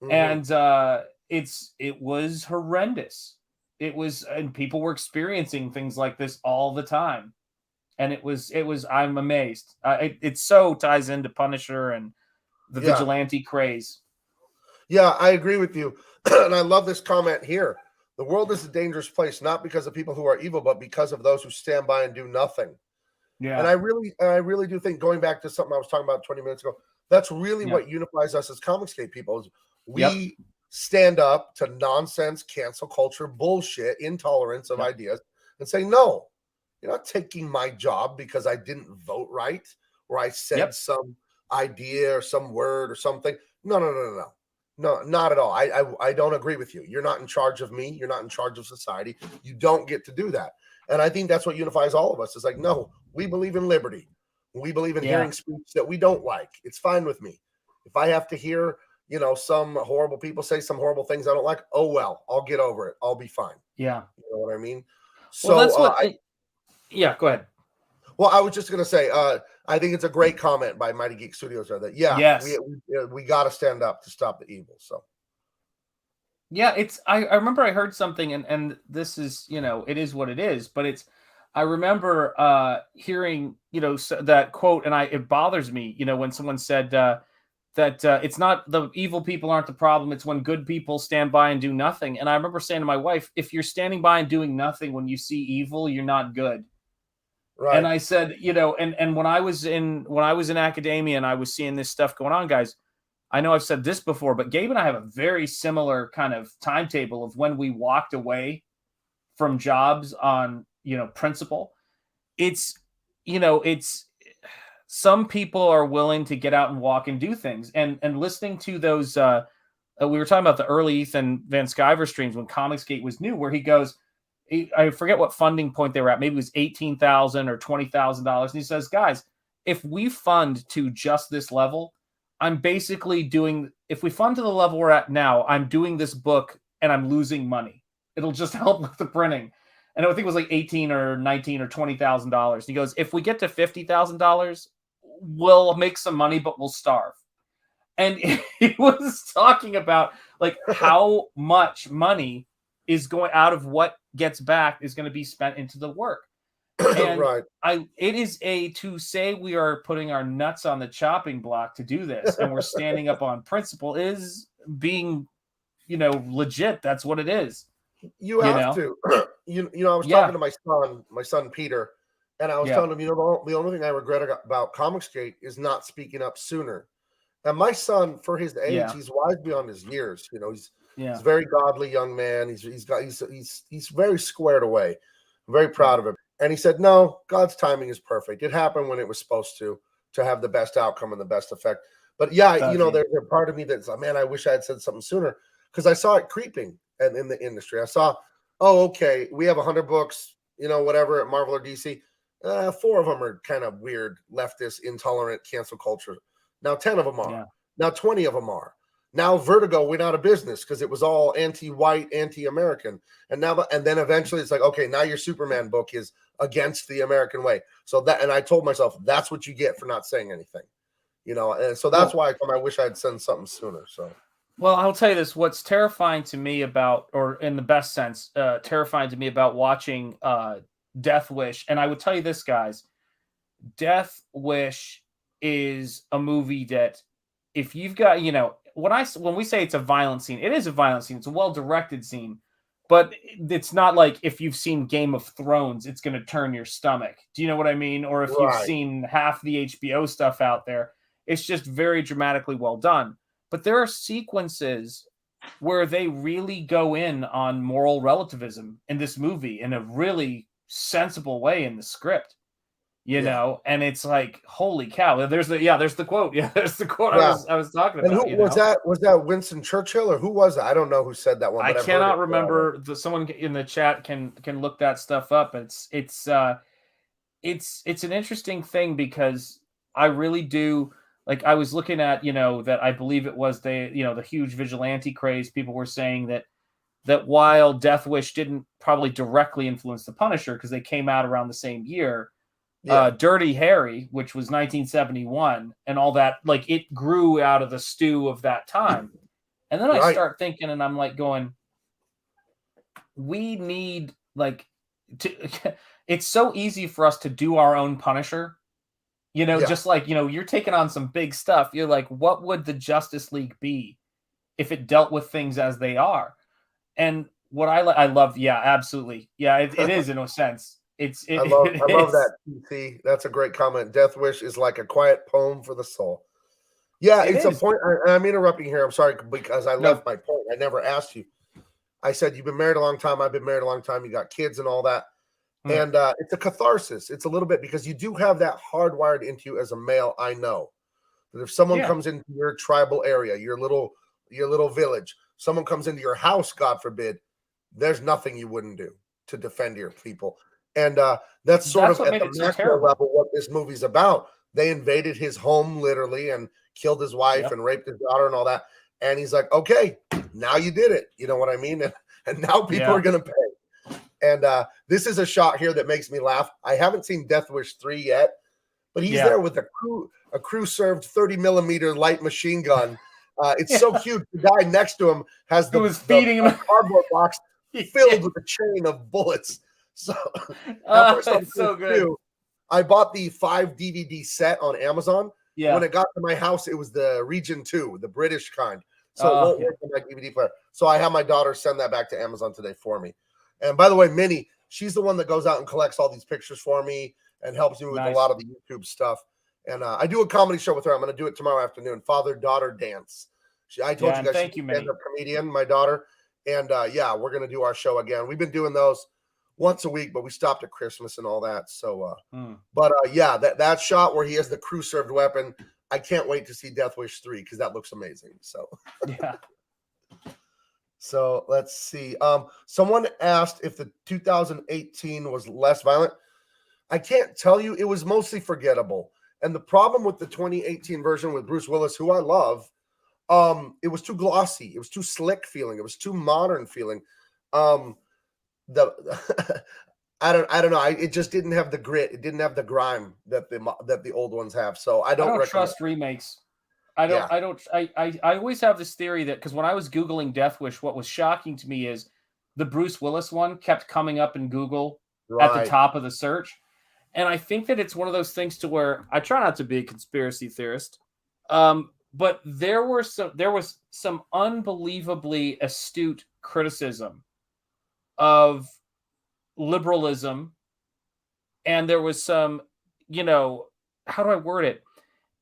And it was horrendous. And people were experiencing things like this all the time. And it was, I'm amazed. It so ties into Punisher and the vigilante craze. Yeah, I agree with you. And I love this comment here. The world is a dangerous place, not because of people who are evil, but because of those who stand by and do nothing. Yeah. And I really do think, going back to something I was talking about 20 minutes ago, that's really what unifies us as Comicsgate people. Is we stand up to nonsense, cancel culture, bullshit, intolerance of ideas, and say, no, you're not taking my job because I didn't vote right, or I said some idea or some word or something. No, not at all. I don't agree with you. You're not in charge of me. You're not in charge of society. You don't get to do that. And I think that's what unifies all of us. It's like, no, we believe in liberty. We believe in hearing speech that we don't like. It's fine with me. If I have to hear, some horrible people say some horrible things I don't like, oh, well, I'll get over it. I'll be fine. Yeah. You know what I mean? So that's what go ahead. Well, I was just going to say, I think it's a great comment by Mighty Geek Studios there that, we got to stand up to stop the evil. So. Yeah, I remember I heard something, and this is, it is what it is, but I remember hearing, that quote, and it bothers me, when someone said that it's not the evil people aren't the problem, it's when good people stand by and do nothing. And I remember saying to my wife, if you're standing by and doing nothing when you see evil, you're not good. Right. And I said, and when I was in academia and I was seeing this stuff going on, guys, I know I've said this before, but Gabe and I have a very similar kind of timetable of when we walked away from jobs on, principle. It's some people are willing to get out and walk and do things, and listening to those, we were talking about the early Ethan Van Sciver streams when Comicsgate was new, where he goes, I forget what funding point they were at. Maybe it was $18,000 or $20,000. And he says, guys, if we fund to just this level, I'm basically if we fund to the level we're at now, I'm doing this book and I'm losing money. It'll just help with the printing. And I think it was like $18 or $19 or $20,000. He goes, if we get to $50,000, we'll make some money, but we'll starve. And he was talking about like how much money is going out of what gets back is going to be spent into the work. And it is to say we are putting our nuts on the chopping block to do this, and we're standing up on principle is being, legit. That's what it is. You have to. I was talking to my son Peter, and I was telling him, the only thing I regret about Comicsgate is not speaking up sooner. And my son, for his age, he's wise beyond his years. He's a very godly young man. He's very squared away. I'm very proud of him. And he said, no, God's timing is perfect. It happened when it was supposed to have the best outcome and the best effect. But there's a part of me that's like, man, I wish I had said something sooner, because I saw it creeping in the industry. I saw, okay, we have 100 books, whatever at Marvel or DC. 4 of them are kind of weird, leftist, intolerant, cancel culture. Now 10 of them are. Yeah. Now 20 of them are. Now Vertigo went out of business because it was all anti-white, anti-American. And then eventually it's like, okay, now your Superman book is against the American way. And I told myself, that's what you get for not saying anything. And so that's why I wish I'd sent something sooner. So, well, I'll tell you this, what's terrifying to me about, or in the best sense, terrifying to me about watching Death Wish. And I would tell you this, guys, Death Wish is a movie that if you've got, when we say it's a violent scene, it is a violent scene. It's a well-directed scene, but it's not like if you've seen Game of Thrones, it's going to turn your stomach. Do you know what I mean? Or if you've seen half the HBO stuff out there, it's just very dramatically well done. But there are sequences where they really go in on moral relativism in this movie in a really sensible way in the script. You know, and it's like, holy cow! There's the quote. Yeah, there's the quote I was talking about. And who was that? Was that Winston Churchill or who was that? I don't know who said that one. But I cannot remember. Someone in the chat can look that stuff up. It's an interesting thing because I really do like. I was looking at that I believe it was the huge vigilante craze. People were saying that while Death Wish didn't probably directly influence the Punisher because they came out around the same year. Dirty Harry, which was 1971, and all that, like it grew out of the stew of that time. And then I start thinking, and I'm like going, we need it's so easy for us to do our own Punisher, just like, you're taking on some big stuff. You're like, what would the Justice League be if it dealt with things as they are? And what I love, absolutely. Yeah, it is in a sense. I love that, PC. That's a great comment. Death Wish is like a quiet poem for the soul. Yeah, it's a point. I'm interrupting here. I'm sorry because I left my point. I never asked you. I said you've been married a long time. I've been married a long time. You got kids and all that. And it's a catharsis. It's a little bit because you do have that hardwired into you as a male. I know that if someone comes into your tribal area, your little village, someone comes into your house, God forbid, there's nothing you wouldn't do to defend your people. And that's sort of at the macro level what this movie's about. They invaded his home literally and killed his wife and raped his daughter and all that. And he's like, okay, now you did it. You know what I mean? And now people are going to pay. And this is a shot here that makes me laugh. I haven't seen Death Wish 3 yet, but he's there with a crew-served 30mm light machine gun. It's so cute. The guy next to him has feeding him a cardboard box filled with a chain of bullets. So, it's so good. I bought the 5 DVD set on Amazon. Yeah. When it got to my house, it was the Region 2, the British kind. So it won't work on my DVD player. So I have my daughter send that back to Amazon today for me. And by the way, Minnie, she's the one that goes out and collects all these pictures for me and helps me with a lot of the YouTube stuff. And I do a comedy show with her. I'm going to do it tomorrow afternoon. Father-daughter dance. I told you guys she's a stand-up comedian, my daughter. And we're going to do our show again. We've been doing those once a week, but we stopped at Christmas and all that. So, that shot where he has the crew-served weapon, I can't wait to see Death Wish 3 because that looks amazing. So, So let's see. Someone asked if the 2018 was less violent. I can't tell you. It was mostly forgettable. And the problem with the 2018 version with Bruce Willis, who I love, it was too glossy. It was too slick feeling. It was too modern feeling. I don't know. It just didn't have the grit. It didn't have the grime that the old ones have. So I don't trust remakes. I always have this theory that because when I was Googling Death Wish, what was shocking to me is the Bruce Willis one kept coming up in Google at the top of the search. And I think that it's one of those things to where I try not to be a conspiracy theorist. But there was some unbelievably astute criticism of liberalism, and there was some, how do I word it?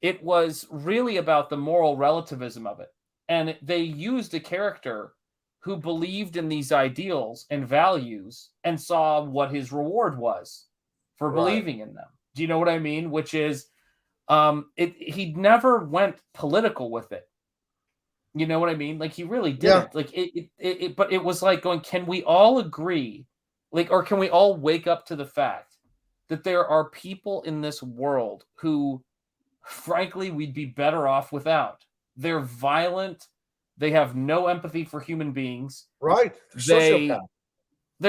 It was really about the moral relativism of it. And they used a character who believed in these ideals and values and saw what his reward was for believing in them. Do you know what I mean? Which is, he never went political with it. You know what I mean? Like he really didn't. Like but it was like going, can we all agree? Or can we all wake up to the fact that there are people in this world who, frankly, we'd be better off without? They're violent. They have no empathy for human beings. Right. They're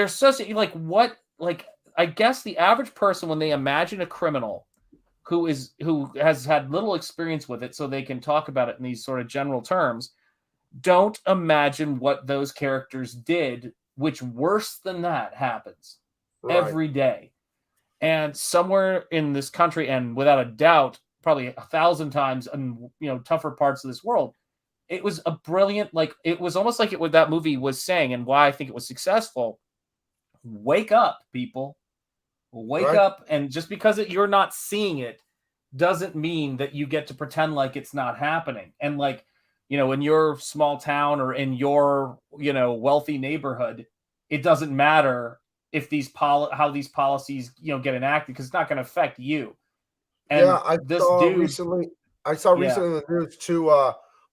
sociopath. I guess the average person, when they imagine a criminal who has had little experience with it, so they can talk about it in these sort of general terms, don't imagine what those characters did, which worse than that happens every day. And somewhere in this country, and without a doubt, probably 1,000 times in tougher parts of this world, it was a brilliant, like, it was almost like what that movie was saying, and why I think it was successful. Wake up, people. Wake Right? up, and just because you're not seeing it doesn't mean that you get to pretend like it's not happening. And like, in your small town or in your, wealthy neighborhood, it doesn't matter if how these policies, get enacted, because it's not going to affect you. And Yeah, this dude, I saw yeah, recently in the news two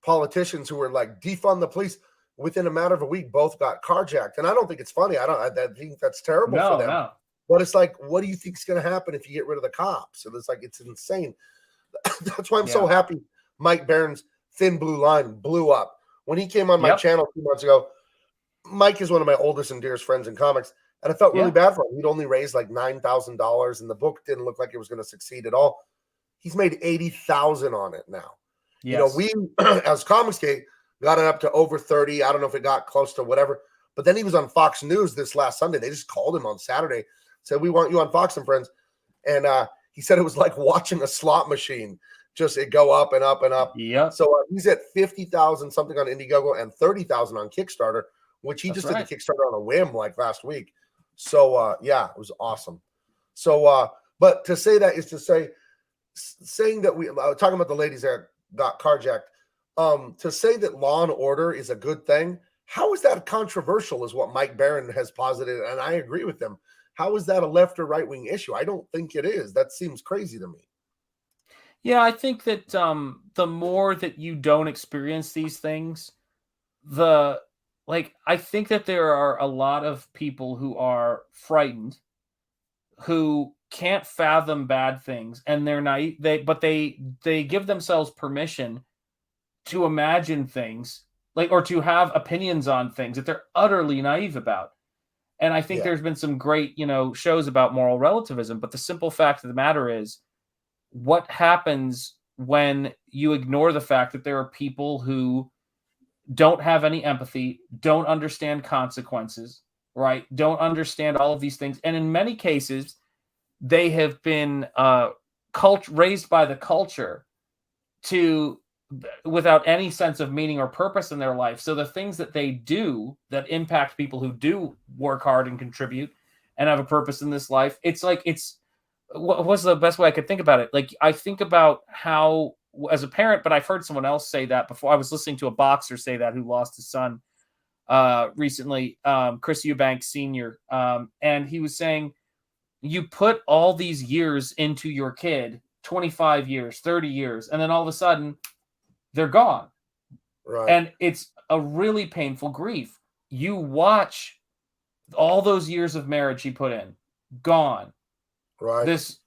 politicians who were like defund the police. Within a matter of a week, both got carjacked, and I don't think it's funny. I think that's terrible for them. no, But it's like, what do you think is going to happen if you get rid of the cops? And it's like, it's insane. That's why I'm so yeah, happy Mike Barron's Thin Blue Line blew up. When he came on my yep, channel 2 months ago, Mike is one of my oldest and dearest friends in comics, and I felt really yeah, bad for him. He'd only raised like $9,000, and the book didn't look like it was going to succeed at all. He's made 80,000 on it now. yes, We as Comicsgate got it up to over 30. I don't know if it got close to whatever, but then he was on Fox News this last Sunday. They just called him on Saturday, said, "We want you on Fox and Friends," and he said it was like watching a slot machine, just it go up and up and up. yep, So he's at 50,000 something on Indiegogo and 30,000 on Kickstarter, which he that's just did the right. Kickstarter on a whim like last week. So yeah, it was awesome. So but to say that is to say, saying that we talking about the ladies that got carjacked, to say that law and order is a good thing, how is that controversial is what Mike Barron has posited, and I agree with him. How is that a left or right wing issue? I don't think it is. That seems crazy to me. Yeah, I think that the more that you don't experience these things, the I think that there are a lot of people who are frightened, who can't fathom bad things, and they're naive. They give themselves permission to imagine things, or to have opinions on things that they're utterly naive about. And I think Yeah, there's been some great, shows about moral relativism, but the simple fact of the matter is, what happens when you ignore the fact that there are people who don't have any empathy, don't understand consequences, right? Don't understand all of these things. And in many cases, they have been raised by the culture to without any sense of meaning or purpose in their life. So the things that they do that impact people who do work hard and contribute and have a purpose in this life, what's the best way I could think about it? Like, I think about how, as a parent, but I've heard someone else say that before. I was listening to a boxer say that, who lost his son recently, Chris Eubanks Sr. And he was saying, you put all these years into your kid, 25 years, 30 years, and then all of a sudden they're gone. right, And it's a really painful grief. You watch all those years of marriage he put in, gone. right, This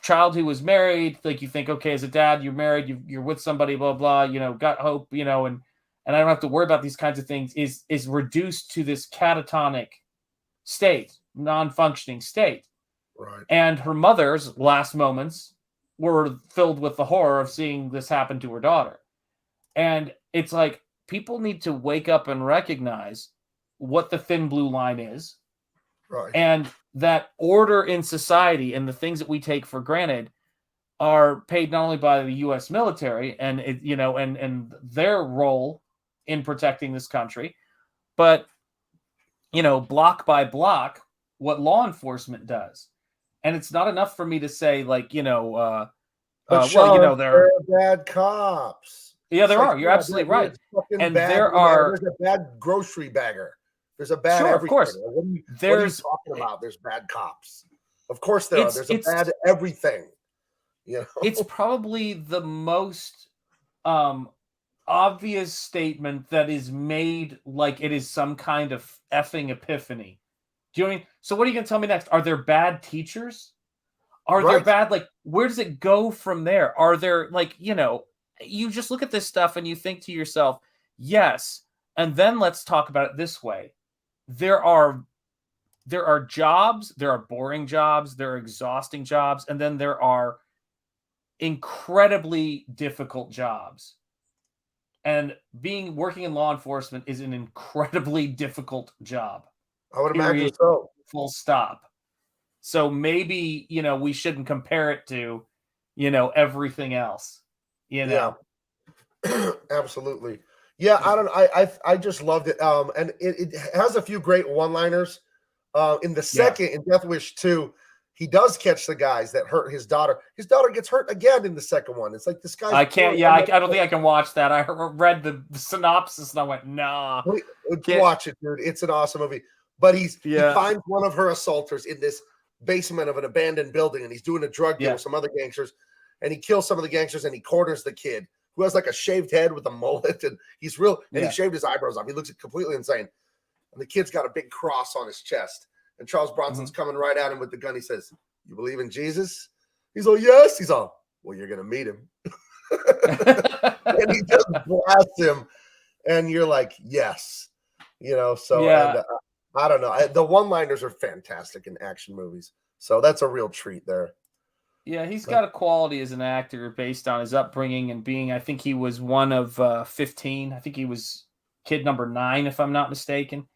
child who was married, like, you think, okay, as a dad, you're married, you're with somebody, blah blah, got hope, and I don't have to worry about these kinds of things, is reduced to this catatonic state, non-functioning state. right. And her mother's last moments were filled with the horror of seeing this happen to her daughter. And it's like, people need to wake up and recognize what the thin blue line is, Right. and that order in society and the things that we take for granted are paid not only by the U.S. military and and their role in protecting this country, but block by block, what law enforcement does. And it's not enough for me to say, like, But Sean, there, there are bad cops. yeah, It's there like, are. You're yeah, absolutely right. there's fucking And bad. there are, There's a bad grocery bagger. There's a bad sure, of everything. course, What are you there's, talking about? There's bad cops. Of course there are. There's a it's bad everything. it's probably the most obvious statement that is made like it is some kind of effing epiphany. Do you know what I mean? So what are you going to tell me next? Are there bad teachers? Are there Right. bad, where does it go from there? Are there, you just look at this stuff and you think to yourself, yes, and then let's talk about it this way. There are jobs, there are boring jobs, there are exhausting jobs, and then there are incredibly difficult jobs. And working in law enforcement is an incredibly difficult job. I would Period. imagine so. Full stop. So maybe, we shouldn't compare it to, everything else, Yeah. Absolutely. Yeah, I don't. I just loved it. And it has a few great one-liners. In the second, in Death Wish 2, he does catch the guys that hurt his daughter. His daughter gets hurt again in the second one. It's like this guy's. I can't. Yeah, I don't think I can watch that. I read the synopsis and I went, nah. Watch it, dude. It's an awesome movie. But he finds one of her assaulters in this basement of an abandoned building, and he's doing a drug deal with some other gangsters, and he kills some of the gangsters, and he corners the kid who has like a shaved head with a mullet, and he's real, and he shaved his eyebrows off. He looks completely insane. And the kid's got a big cross on his chest. And Charles Bronson's coming right at him with the gun. He says, "You believe in Jesus?" He's all, "Yes." He's all, "Well, you're going to meet him." And he just blasts him. And you're like, yes. So and, I don't know. The one-liners are fantastic in action movies. So that's a real treat there. Yeah, he's got a quality as an actor based on his upbringing and being, I think he was one of 15. I think he was kid number 9, if I'm not mistaken.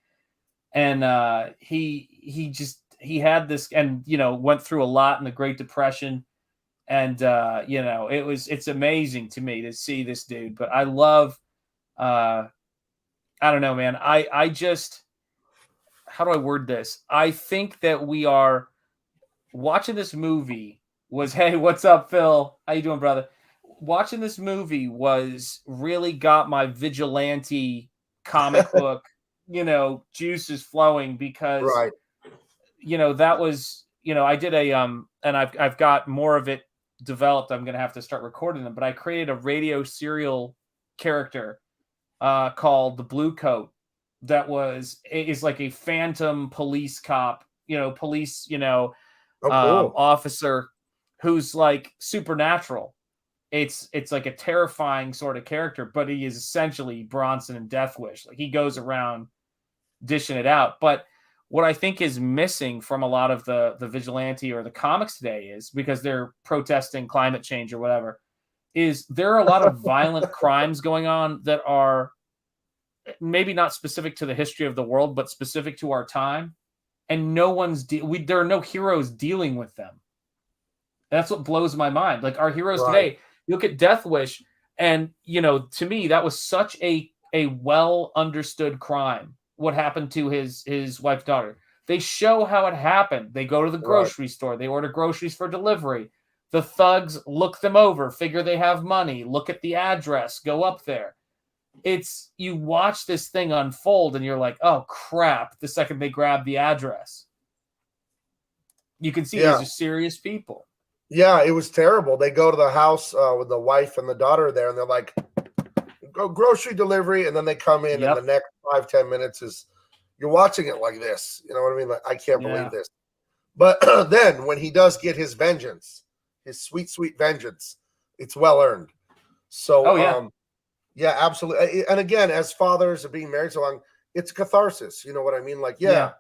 And he had this, and went through a lot in the Great Depression, and it's amazing to me to see this dude. But I love, I don't know, man. I just, how do I word this? I think that we are watching this movie was, hey, what's up, Phil? How you doing, brother? Watching this movie was really got my vigilante comic book juices flowing, because that was I did a and I've got more of it developed. I'm gonna have to start recording them, but I created a radio serial character called the Blue Coat that is like a phantom police cop, officer who's like supernatural. It's like a terrifying sort of character, but he is essentially Bronson in Death Wish. Like, he goes around dishing it out. But what I think is missing from a lot of the vigilante or the comics today is, because they're protesting climate change or whatever, is there are a lot of violent crimes going on that are maybe not specific to the history of the world, but specific to our time. And no one's, there are no heroes dealing with them. That's what blows my mind. Like, our heroes today, you look at Death Wish, and, to me, that was such a well understood crime. What happened to his wife's daughter? They show how it happened. They go to the grocery store. They order groceries for delivery. The thugs look them over, figure they have money, look at the address, go up there. You watch this thing unfold, and you're like, oh crap, the second they grab the address. You can see these are serious people. Yeah, it was terrible. They go to the house with the wife and the daughter there, and they're like, go grocery delivery, and then they come in, and the next 5-10 minutes is, you're watching it like this. You know what I mean? Like, I can't believe this. But then when he does get his vengeance, his sweet, sweet vengeance, it's well earned. So, yeah, absolutely. And again, as fathers being married so long, it's catharsis. You know what I mean? Like, you're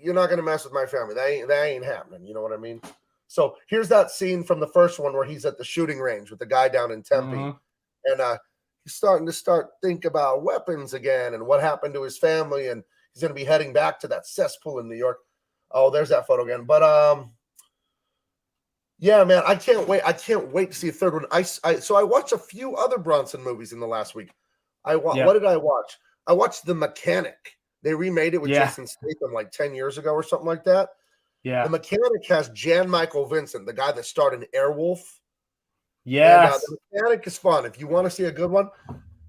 not going to mess with my family. That ain't happening. You know what I mean? So here's that scene from the first one where he's at the shooting range with the guy down in Tempe. And he's starting to think about weapons again and what happened to his family. And he's going to be heading back to that cesspool in New York. Oh, there's that photo again. But yeah, man, I can't wait. I can't wait to see a third one. So I watched a few other Bronson movies in the last week. What did I watch? I watched The Mechanic. They remade it with Jason Statham like 10 years ago or something like that. Yeah. The Mechanic has Jan Michael Vincent, the guy that starred in Airwolf. Yes. And, The Mechanic is fun if you want to see a good one.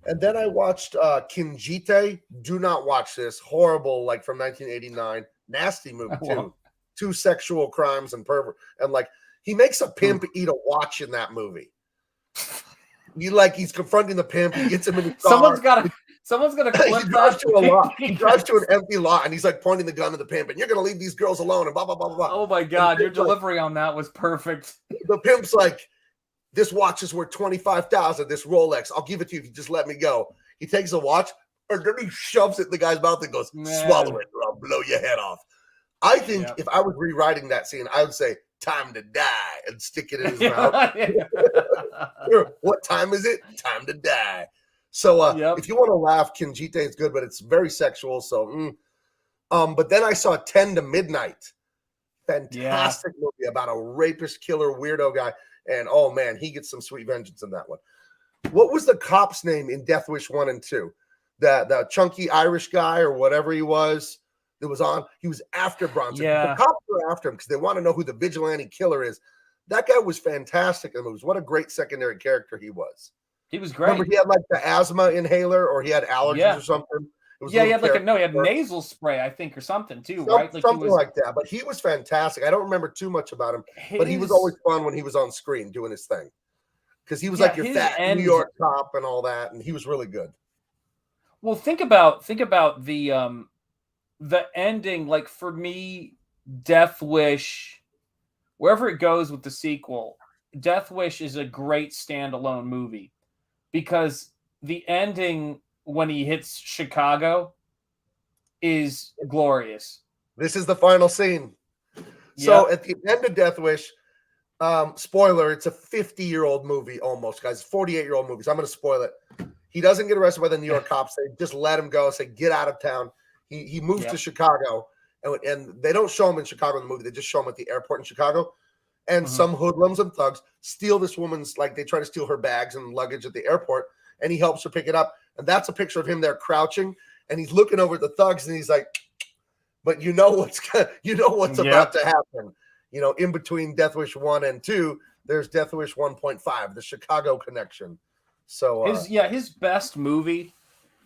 And then I watched Kinjite. Do not watch this. Horrible, like from 1989. Nasty movie too. 2 sexual crimes and pervert. And like, he makes a pimp eat a watch in that movie. He's confronting the pimp. He gets him in the car. Someone's gonna clip he drives to a lot. He drives to an empty lot, and he's like pointing the gun at the pimp, and you're gonna leave these girls alone, and blah blah blah blah. Oh my god, your delivery on that was perfect. The pimp's like, this watch is worth $25,000. This Rolex, I'll give it to you if you just let me go. He takes a watch, and then he shoves it in the guy's mouth and goes, swallow it, or I'll blow your head off. I think if I was rewriting that scene, I would say, time to die, and stick it in his mouth. What time is it? Time to die. So if you want to laugh, Kinjite is good, but it's very sexual. So, but then I saw 10 to Midnight. Fantastic movie about a rapist, killer, weirdo guy. And, oh, man, he gets some sweet vengeance in that one. What was the cop's name in Death Wish 1 and 2? The chunky Irish guy or whatever he was that was on. He was after Bronson. Yeah. The cops were after him because they want to know who the vigilante killer is. That guy was fantastic in the movies. What a great secondary character he was. He was great. Remember, he had like the asthma inhaler, or he had allergies or something. He had like he had nasal spray, I think, or something too, right? Like something like that. But he was fantastic. I don't remember too much about him, but he was always fun when he was on screen doing his thing, because he was like your fat New York cop and all that, and he was really good. Well, think about the ending. Like for me, Death Wish, wherever it goes with the sequel, Death Wish is a great standalone movie, because the ending when he hits Chicago is glorious. This is the final scene. So at the end of Death Wish, spoiler, it's a 50-year-old movie almost, guys. 48-year-old movie. So I'm going to spoil it. He doesn't get arrested by the New York cops. They just let him go, say, get out of town. He moves to Chicago, and they don't show him in Chicago in the movie. They just show him at the airport in Chicago. And some hoodlums and thugs steal this woman's, like, they try to steal her bags and luggage at the airport, and he helps her pick it up. And that's a picture of him there crouching, and he's looking over at the thugs, and he's like, but you know what's about to happen. You know, in between Death Wish 1 and 2, there's Death Wish 1.5, the Chicago connection. So his best movie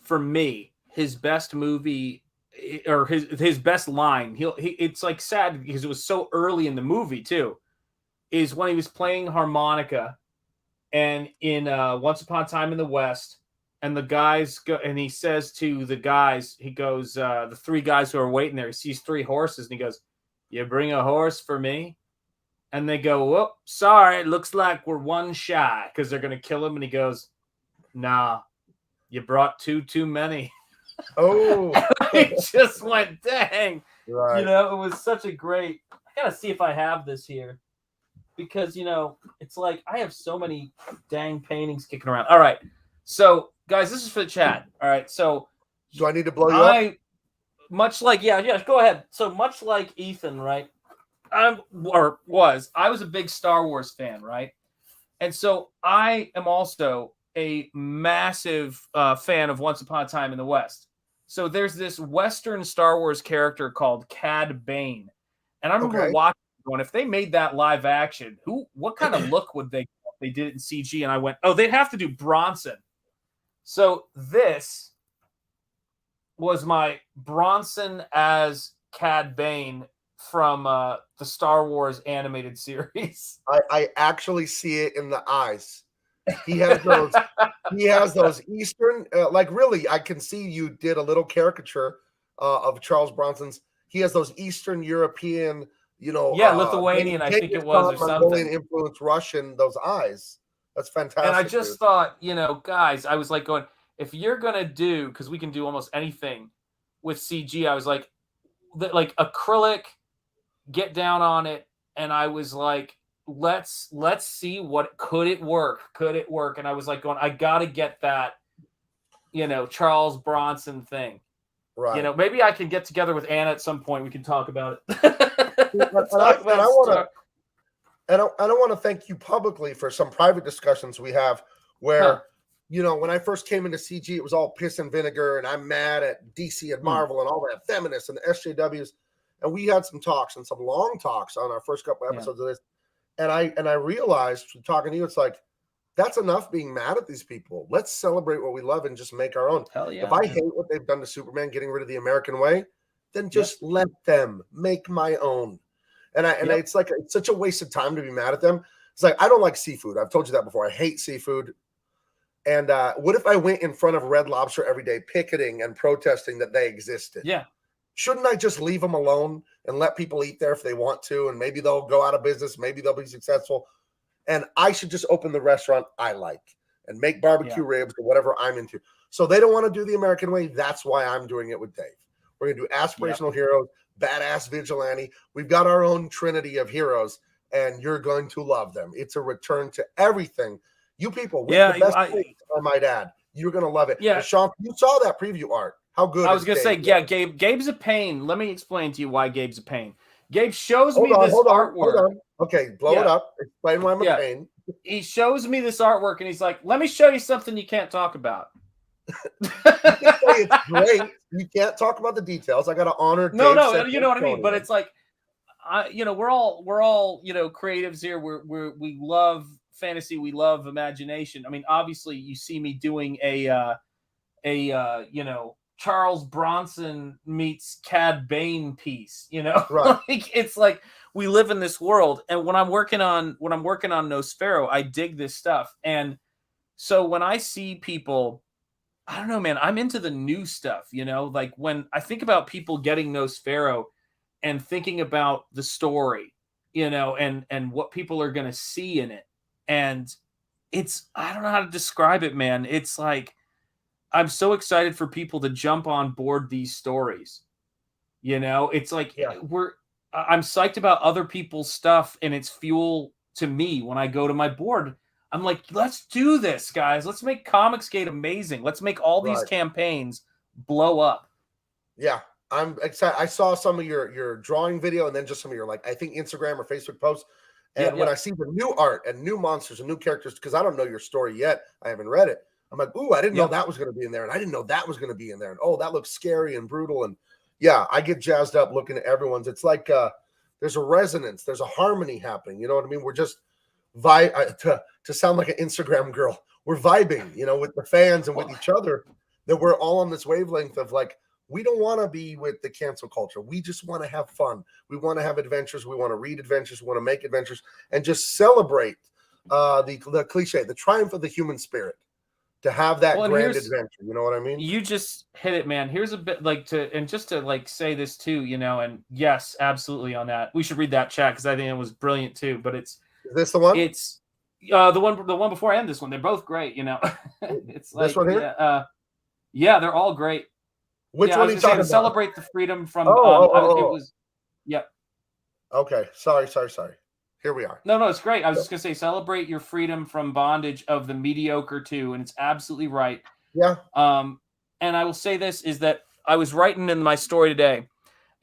for me, his best movie or his best line, it's like sad because it was so early in the movie too, is when he was playing harmonica and in Once Upon a Time in the West, and the guys go, and he says to the guys, he goes, the three guys who are waiting there, he sees three horses, and he goes, "You bring a horse for me?" And they go, "Whoop, sorry, it looks like we're one shy," because they're going to kill him. And he goes, "Nah, you brought too many." Oh. He just went, dang. Right. You know, it was such a great, I got to see if I have this here. Because, you know, it's like I have so many dang paintings kicking around. All right. So, guys, this is for the chat. All right. So, do I need to blow you up? Much like, go ahead. So, much like Ethan, right? I was a big Star Wars fan, right? And so I am also a massive fan of Once Upon a Time in the West. So there's this Western Star Wars character called Cad Bane. And I remember watching going, if they made that live action, what kind of look would they get if they did it in CG? And I went, oh, they'd have to do Bronson. So this was my Bronson as Cad Bane from the Star Wars animated series. I actually see it in the eyes. He has those. He has those Eastern, like really. I can see you did a little caricature of Charles Bronson's. He has those Eastern European, you know, Lithuanian. I think it was, or something. Influenced Russian. Those eyes. That's fantastic. And I just thought, you know, guys, I was like going, if you're gonna do, because we can do almost anything with CG. I was like acrylic. Get down on it, and I was like, let's see what could it work, and I was like going, I gotta get that, you know, Charles Bronson thing, right? You know, maybe I can get together with Anna at some point, we can talk about it. I want to thank you publicly for some private discussions we have where you know, when I first came into CG, it was all piss and vinegar, and I'm mad at DC and Marvel and all that feminists and the SJWs. And we had some talks and some long talks on our first couple episodes of this. And I realized from talking to you, it's like, that's enough being mad at these people. Let's celebrate what we love and just make our own. Hell yeah, if I hate what they've done to Superman, getting rid of the American way, then just let them make my own. And it's like, it's such a waste of time to be mad at them. It's like, I don't like seafood. I've told you that before. I hate seafood. And what if I went in front of Red Lobster every day, picketing and protesting that they existed? Yeah. Shouldn't I just leave them alone and let people eat there if they want to? And maybe they'll go out of business. Maybe they'll be successful. And I should just open the restaurant I like and make barbecue ribs or whatever I'm into. So they don't want to do the American way. That's why I'm doing it with Dave. We're going to do aspirational heroes, badass vigilante. We've got our own trinity of heroes, and you're going to love them. It's a return to everything. You people, with the best things, I might add. You're going to love it. Yeah. Sean, you saw that preview art. How good I was going to say, Gabe's a pain. Let me explain to you why Gabe's a pain. Gabe shows me this artwork. Hold on. Okay, blow it up. Explain why I'm a pain. he shows me this artwork and he's like, let me show you something you can't talk about. You can say it's great. You can't talk about the details. I got to honor. No, Dave you know what I mean. But it's like, we're all creatives here. We love fantasy. We love imagination. I mean, obviously, you see me doing a Charles Bronson meets Cad Bane piece. Right. Like it's like we live in this world. And when I'm working on Nosfero, I dig this stuff. And so when I see people, I don't know, man, I'm into the new stuff. Like when I think about people getting Nosfero and thinking about the story, and what people are going to see in it. And I don't know how to describe it, man. It's like, I'm so excited for people to jump on board these stories. It's like, I'm psyched about other people's stuff, and it's fuel to me when I go to my board. I'm like, let's do this, guys. Let's make Comicsgate amazing. Let's make all these campaigns blow up. Yeah. I'm excited. I saw some of your drawing video and then just some of your, I think Instagram or Facebook posts. And when I see the new art and new monsters and new characters, because I don't know your story yet, I haven't read it. I'm like, ooh, I didn't know that was going to be in there. And I didn't know that was going to be in there. And oh, that looks scary and brutal. And yeah, I get jazzed up looking at everyone's. It's like there's a resonance. There's a harmony happening. You know what I mean? We're just to sound like an Instagram girl. We're vibing, with the fans and with each other, that we're all on this wavelength of we don't want to be with the cancel culture. We just want to have fun. We want to have adventures. We want to read adventures. We want to make adventures and just celebrate the cliche, the triumph of the human spirit, to have that grand adventure. You know what I mean? You just hit it, man. Here's a bit just to say this too, and yes, absolutely on that. We should read that chat because I think it was brilliant too. But is this the one? It's the one before and this one. They're both great. It's like this one here. Yeah, they're all great. Which one are you talking about? Celebrate the freedom from. It was. Yep. Okay. Sorry. Here we are. No, it's great. I was just gonna say, celebrate your freedom from bondage of the mediocre too, and it's absolutely right. Yeah. And I will say this is that I was writing in my story today,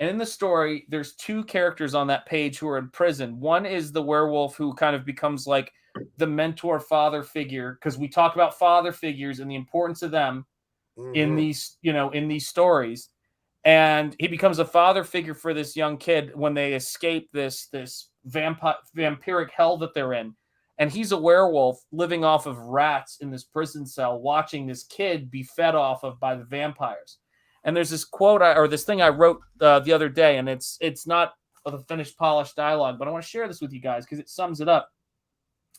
and in the story, there's two characters on that page who are in prison. One is the werewolf who kind of becomes like the mentor father figure, because we talk about father figures and the importance of them in these, in these stories. And he becomes a father figure for this young kid when they escape this vampiric hell that they're in. And he's a werewolf living off of rats in this prison cell, watching this kid be fed off of by the vampires. And there's this quote or this thing I wrote the other day, and it's not the finished, polished dialogue, but I want to share this with you guys because it sums it up.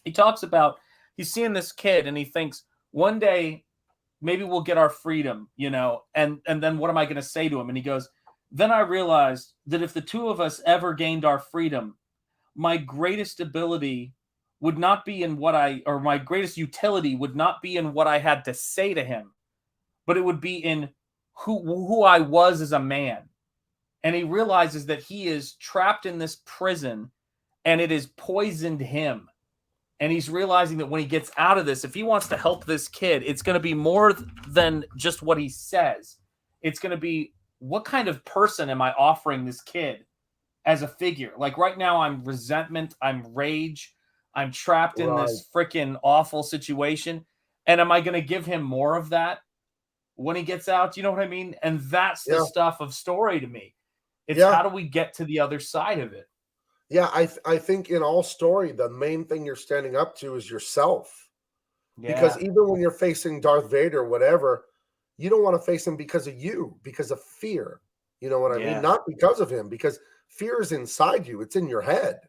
He talks about, he's seeing this kid and he thinks, one day maybe we'll get our freedom, and then what am I going to say to him? And he goes, then I realized that if the two of us ever gained our freedom, my greatest ability would not be in my greatest utility would not be in what I had to say to him, but it would be in who I was as a man. And he realizes that he is trapped in this prison and it has poisoned him. And he's realizing that when he gets out of this, if he wants to help this kid, it's going to be more than just what he says. It's going to be, what kind of person am I offering this kid as a figure? Like right now, I'm resentment, I'm rage, I'm trapped in this freaking awful situation. And am I going to give him more of that when he gets out? You know what I mean? And that's the stuff of story to me. It's how do we get to the other side of it? Yeah, I think in all story, the main thing you're standing up to is yourself. Yeah. Because even when you're facing Darth Vader or whatever, you don't want to face him because of you, because of fear. You know what I mean? Not because of him, because fear is inside you. It's in your head.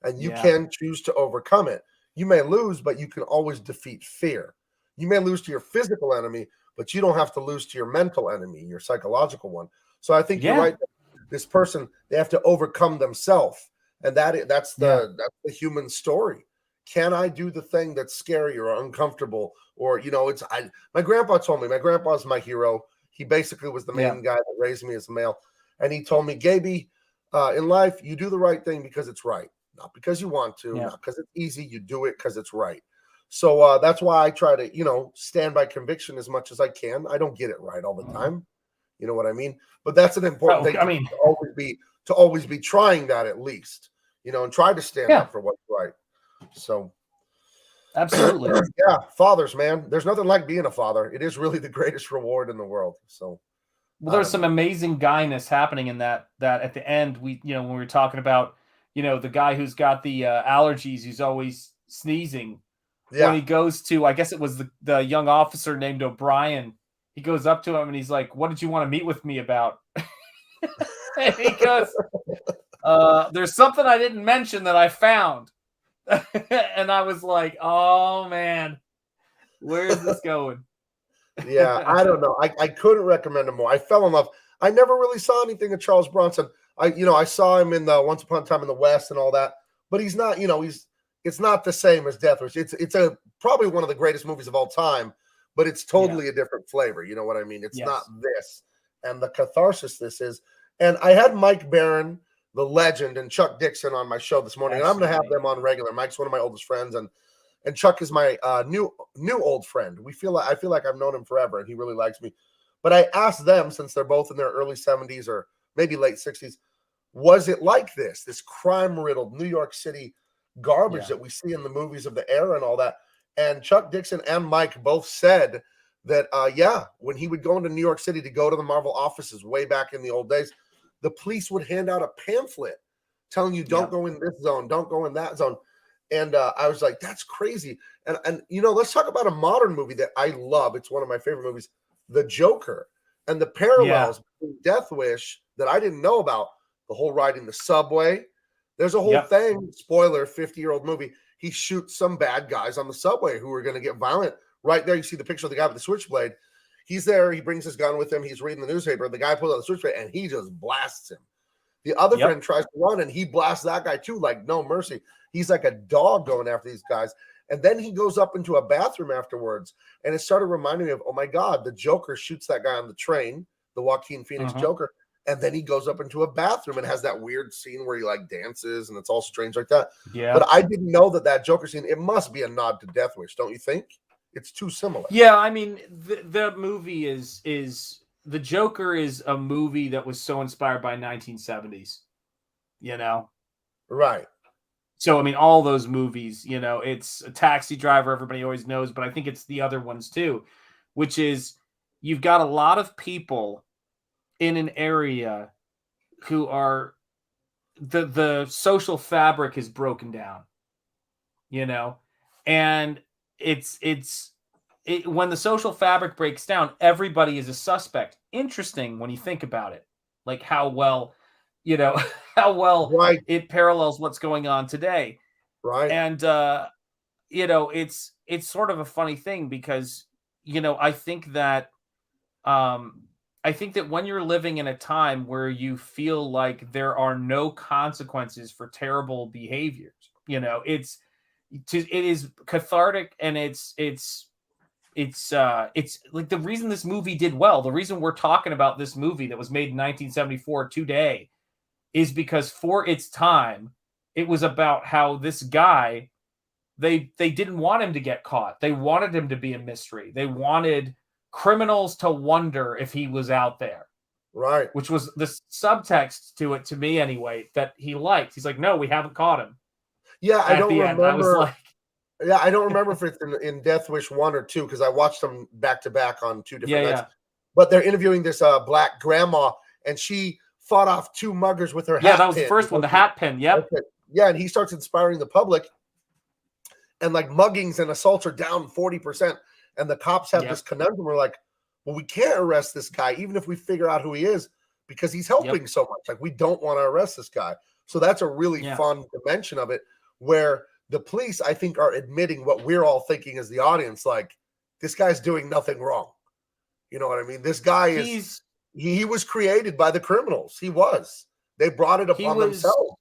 And you can choose to overcome it. You may lose, but you can always defeat fear. You may lose to your physical enemy, but you don't have to lose to your mental enemy, your psychological one. So I think you're right. This person, they have to overcome themselves. And that's the human story. Can I do the thing that's scary or uncomfortable? Or, my grandpa told me, my grandpa's my hero. He basically was the main guy that raised me as a male. And he told me, Gabe, in life, you do the right thing because it's right. Not because you want to, not because it's easy. You do it because it's right. So that's why I try to, stand by conviction as much as I can. I don't get it right all the time. You know what I mean? But that's an important thing to always be trying that at least, and try to stand up for what's right. So Absolutely. Yeah, fathers, man. There's nothing like being a father. It is really the greatest reward in the world. So, Well, there's some amazing guyness happening in that at the end, when we were talking about, the guy who's got the allergies, who's always sneezing. When yeah, he goes to, I guess it was the young officer named O'Brien, he goes up to him and he's like, "What did you want to meet with me about?" And he goes, "There's something I didn't mention that I found." And I was like, "Oh man, where is this going?" yeah. I don't know. I couldn't recommend him more. I fell in love. I never really saw anything of Charles Bronson. I saw him in the Once Upon a Time in the West and all that, but he's not. It's not the same as Death Wish. It's probably one of the greatest movies of all time, but it's totally a different flavor. You know what I mean? It's not this, and the catharsis this is. And I had Mike Barron, the legend, and Chuck Dixon on my show this morning, and I'm going to have them on regular. Mike's one of my oldest friends, and Chuck is my new old friend. I feel like I've known him forever, and he really likes me. But I asked them, since they're both in their early 70s or maybe late 60s, was it like this crime-riddled New York City garbage that we see in the movies of the era and all that? And Chuck Dixon and Mike both said that, when he would go into New York City to go to the Marvel offices way back in the old days, the police would hand out a pamphlet telling you, don't go in this zone, don't go in that zone. And I was like, that's crazy. And let's talk about a modern movie that I love. It's one of my favorite movies, The Joker, and the parallels between Death Wish that I didn't know about. The whole riding the subway. There's a whole thing, spoiler, 50-year-old movie. He shoots some bad guys on the subway who are going to get violent. Right there, you see the picture of the guy with the switchblade. He's there. He brings his gun with him. He's reading the newspaper. The guy pulls out the switchblade, and he just blasts him. The other friend tries to run, and he blasts that guy too, like no mercy. He's like a dog going after these guys. And then he goes up into a bathroom afterwards, and it started reminding me of, oh my God, the Joker shoots that guy on the train, the Joaquin Phoenix Joker, and then he goes up into a bathroom and has that weird scene where he like dances, and it's all strange like that. Yeah. But I didn't know that Joker scene, it must be a nod to Death Wish, don't you think? It's too similar. Yeah, I mean, the movie is The Joker is a movie that was so inspired by 1970s, Right. So, I mean, all those movies, it's A Taxi Driver, everybody always knows, but I think it's the other ones too, which is you've got a lot of people in an area who are the social fabric is broken down, and when the social fabric breaks down, everybody is a suspect. Interesting when you think about it, like how well it parallels what's going on today. Right. And it's sort of a funny thing because I think that when you're living in a time where you feel like there are no consequences for terrible behaviors, it is cathartic, and it's like the reason this movie did well, the reason we're talking about this movie that was made in 1974 today is because for its time, it was about how this guy, they didn't want him to get caught. They wanted him to be a mystery. They wanted criminals to wonder if he was out there. Right. Which was the subtext to it, to me anyway, that he liked. He's like, no, we haven't caught him. Yeah, I don't remember. I was like, yeah, I don't remember if it's in Death Wish 1 or 2 because I watched them back to back on 2 different nights. But they're interviewing this black grandma, and she fought off 2 muggers with her hat. Yeah, that was the first one, the hat pin. Yep. Okay. Yeah, and he starts inspiring the public, and like muggings and assaults are down 40%. And the cops have this conundrum. We're like, well, we can't arrest this guy, even if we figure out who he is, because he's helping so much. Like, we don't want to arrest this guy. So that's a really fun dimension of it, where the police, I think, are admitting what we're all thinking as the audience. Like, this guy's doing nothing wrong. You know what I mean? This guy he was created by the criminals. He was. They brought it upon themselves.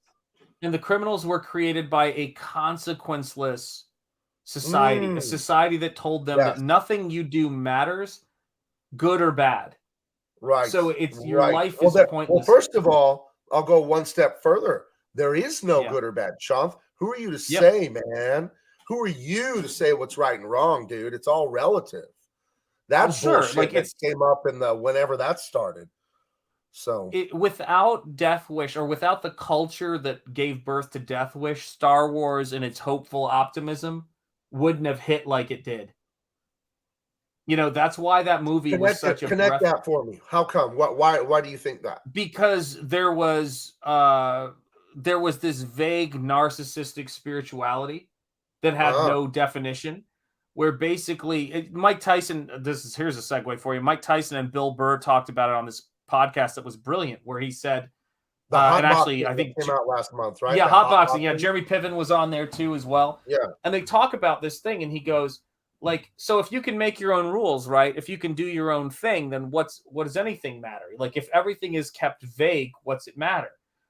And the criminals were created by a consequenceless society, a society that told them that nothing you do matters, good or bad. Right. So it's your life is pointless. Well, first of all, I'll go one step further. There is no good or bad. Shanth, who are you to say, man? Who are you to say what's right and wrong, dude? It's all relative. That's bullshit. Like, it came up in the whenever that started. So without Death Wish, or without the culture that gave birth to Death Wish, Star Wars and its hopeful optimism wouldn't have hit like it did. You know, that's why that movie was such a connect that for me. How come? Why do you think that? Because there was this vague narcissistic spirituality that had no definition, where basically Mike Tyson, here's a segue for you. Mike Tyson and Bill Burr talked about it on this podcast that was brilliant, where he said, and actually I think came out last month, right? Yeah, hotboxing. Yeah, Jeremy Piven was on there too as well. Yeah. And they talk about this thing, and he goes, like, so if you can make your own rules, right? If you can do your own thing, then what does anything matter? Like, if everything is kept vague, what's it matter?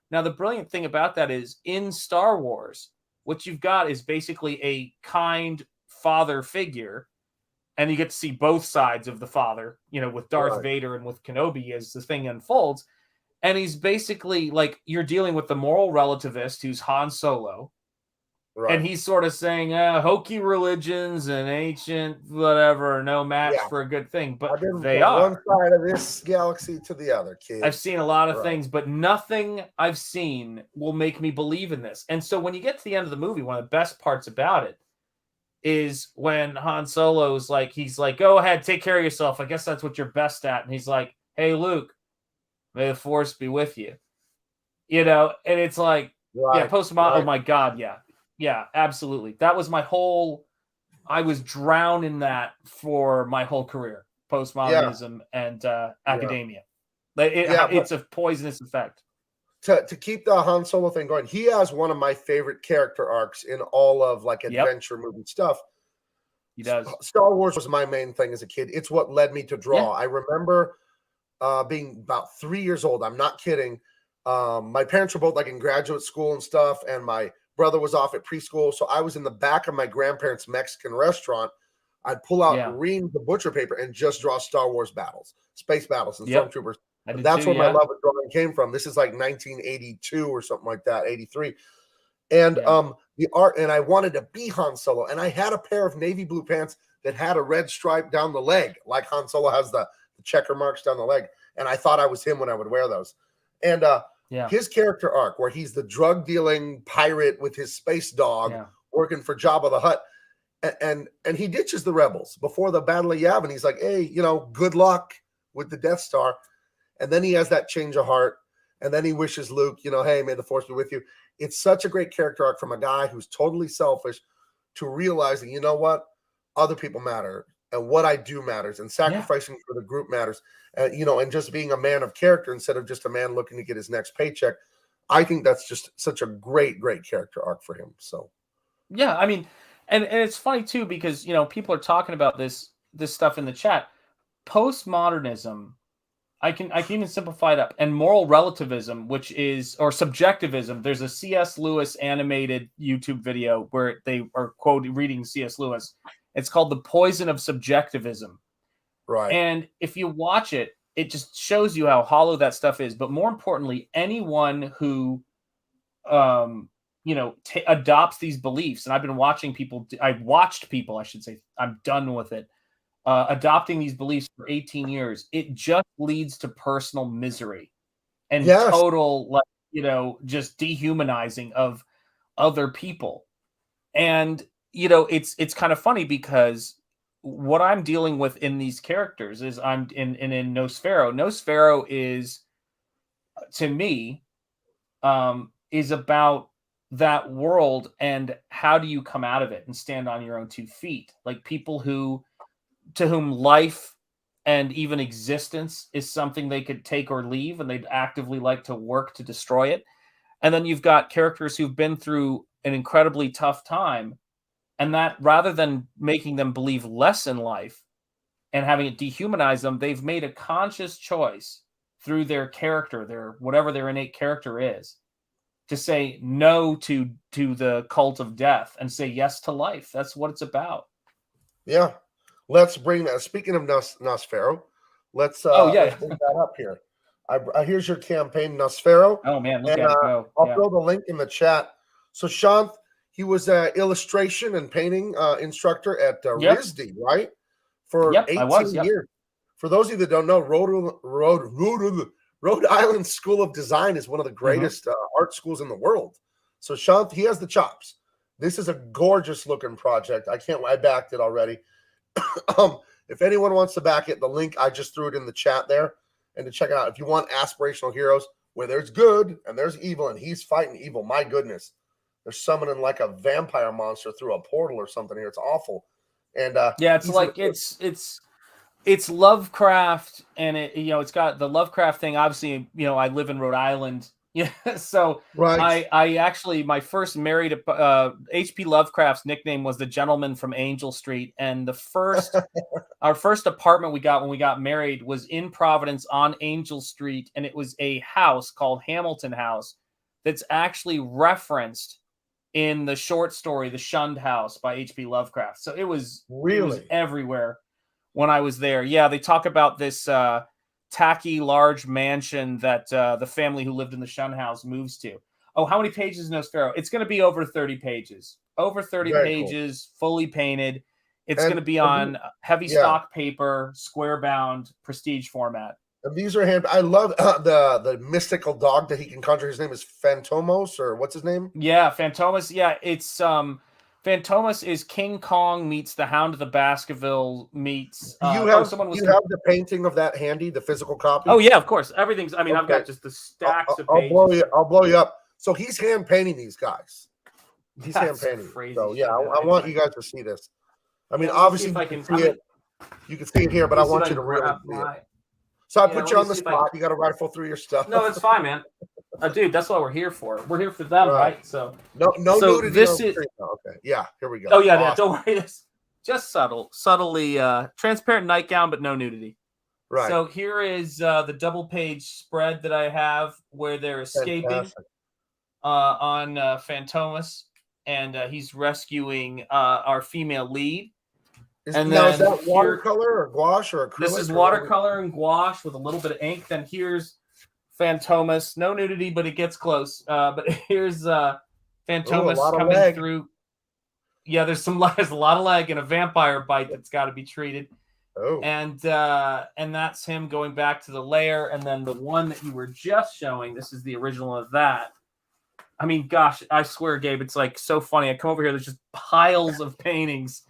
Now, the brilliant thing about that is in Star Wars, what you've got is basically a kind father figure, and you get to see both sides of the father, you know, with Darth Vader and with Kenobi as the thing unfolds. And he's basically like, you're dealing with the moral relativist who's Han Solo. Right. And he's sort of saying, hokey religions and ancient whatever, no match for a good thing. But they are. One side of this galaxy to the other, kid. I've seen a lot of things, but nothing I've seen will make me believe in this. And so when you get to the end of the movie, one of the best parts about it is when Han Solo's like, he's like, go ahead, take care of yourself. I guess that's what you're best at. And he's like, hey, Luke, may the Force be with you. You know, and it's like, postmodern. Oh my God, yeah. Yeah, absolutely. That was I was drowned in that for my whole career, postmodernism and academia. It's a poisonous effect. To keep the Han Solo thing going, he has one of my favorite character arcs in all of like adventure movie stuff. He does. Star Wars was my main thing as a kid. It's what led me to draw. Yeah. I remember being about 3 years old. I'm not kidding. My parents were both like in graduate school and stuff, and my brother was off at preschool. So I was in the back of my grandparents' Mexican restaurant. I'd pull out green the butcher paper and just draw Star Wars battles, space battles, and stormtroopers. And that's where my love of drawing came from. This is like 1982 or something like that, 83. And the art, and I wanted to be Han Solo. And I had a pair of navy blue pants that had a red stripe down the leg, like Han Solo has the checker marks down the leg. And I thought I was him when I would wear those. And his character arc, where he's the drug dealing pirate with his space dog working for Jabba the Hutt, and he ditches the rebels before the Battle of Yavin. He's like, hey, you know, good luck with the Death Star. And then he has that change of heart, and then he wishes Luke, you know, hey, may the Force be with you. It's such a great character arc from a guy who's totally selfish to realizing, you know what, other people matter, and what I do matters, and sacrificing for the group matters. You know, and just being a man of character instead of just a man looking to get his next paycheck. I think that's just such a great, great character arc for him. So, yeah, I mean, and it's funny too, because, you know, people are talking about this stuff in the chat. Postmodernism, I can even simplify it up, and moral relativism, which is, or subjectivism. There's a C.S. Lewis animated YouTube video where they are reading C.S. Lewis. It's called The Poison of Subjectivism. Right. And if you watch it, it just shows you how hollow that stuff is. But more importantly, anyone who, you know, adopts these beliefs, and I've been watching people, I should say, I'm done with it, adopting these beliefs for 18 years, it just leads to personal misery and total, like, you know, just dehumanizing of other people. And, you know, it's kind of funny because what I'm dealing with in these characters is I'm in Nosfero. Nosfero is, to me, is about that world and how do you come out of it and stand on your own 2 feet. Like people to whom life and even existence is something they could take or leave, and they'd actively like to work to destroy it. And then you've got characters who've been through an incredibly tough time, and that rather than making them believe less in life and having it dehumanize them, they've made a conscious choice through their character, their whatever their innate character is, to say no to the cult of death and say yes to life. That's what it's about. Yeah. Let's bring that. Speaking of Nosfero, let's bring that up here. Here's your campaign, Nosfero. Oh, man, look at it go. I'll throw the link in the chat. So, Shanth, he was an illustration and painting instructor at RISD, right? For 18 years. For those of you that don't know, Rhode Island School of Design is one of the greatest art schools in the world. So, Shanth, he has the chops. This is a gorgeous looking project. I backed it already. If anyone wants to back it, the link, I just threw it in the chat there, and to check it out. If you want aspirational heroes where there's good and there's evil and he's fighting evil, my goodness, they're summoning like a vampire monster through a portal or something here. It's awful. And yeah, it's like it's Lovecraft, and it's got the Lovecraft thing. Obviously, I live in Rhode Island. Yeah, so right. I actually, my first married H.P. Lovecraft's nickname was the Gentleman from Angel Street, and our first apartment we got when we got married was in Providence on Angel Street, and it was a house called Hamilton House that's actually referenced in the short story The Shunned House by H.P. Lovecraft. So it was everywhere when I was there. Yeah, they talk about this tacky large mansion that the family who lived in the Shun House moves to. Oh, how many pages is Nosfero? It's going to be over 30 pages. Over 30 pages, cool. Fully painted. It's going to be on heavy stock paper, square bound, prestige format. And these are I love the mystical dog that he can conjure. His name is Phantomos, or what's his name? Yeah, Phantomos. Yeah, it's Phantomos is King Kong meets the Hound of the Baskerville meets. You have the painting of that handy, the physical copy? Oh yeah, of course. Everything's. I mean, I've got just the stacks of pages. I'll blow you up. So he's hand painting these guys. He's hand painting. So yeah, I want you guys to see this. I mean, obviously you can see it. You can see it here, but I want you to really see it. So I put you on the spot. You got to rifle through your stuff. No, it's fine, man. Dude, that's what we're here for. We're here for them, right? So no nudity. This is okay. Yeah, here we go. Oh yeah, awesome. Don't worry. It's just subtly transparent nightgown, but no nudity. Right. So here is the double page spread that I have where they're escaping on Phantomos, and he's rescuing our female lead. Is that watercolor or gouache or acrylic? This is watercolor and gouache with a little bit of ink. Then here's Phantomos. No nudity, but it gets close. But here's Phantomos coming through. Yeah, there's a lot of leg and a vampire bite that's got to be treated. Oh. And that's him going back to the lair. And then the one that you were just showing, this is the original of that. I mean, gosh, I swear, Gabe, it's like so funny. I come over here, there's just piles of paintings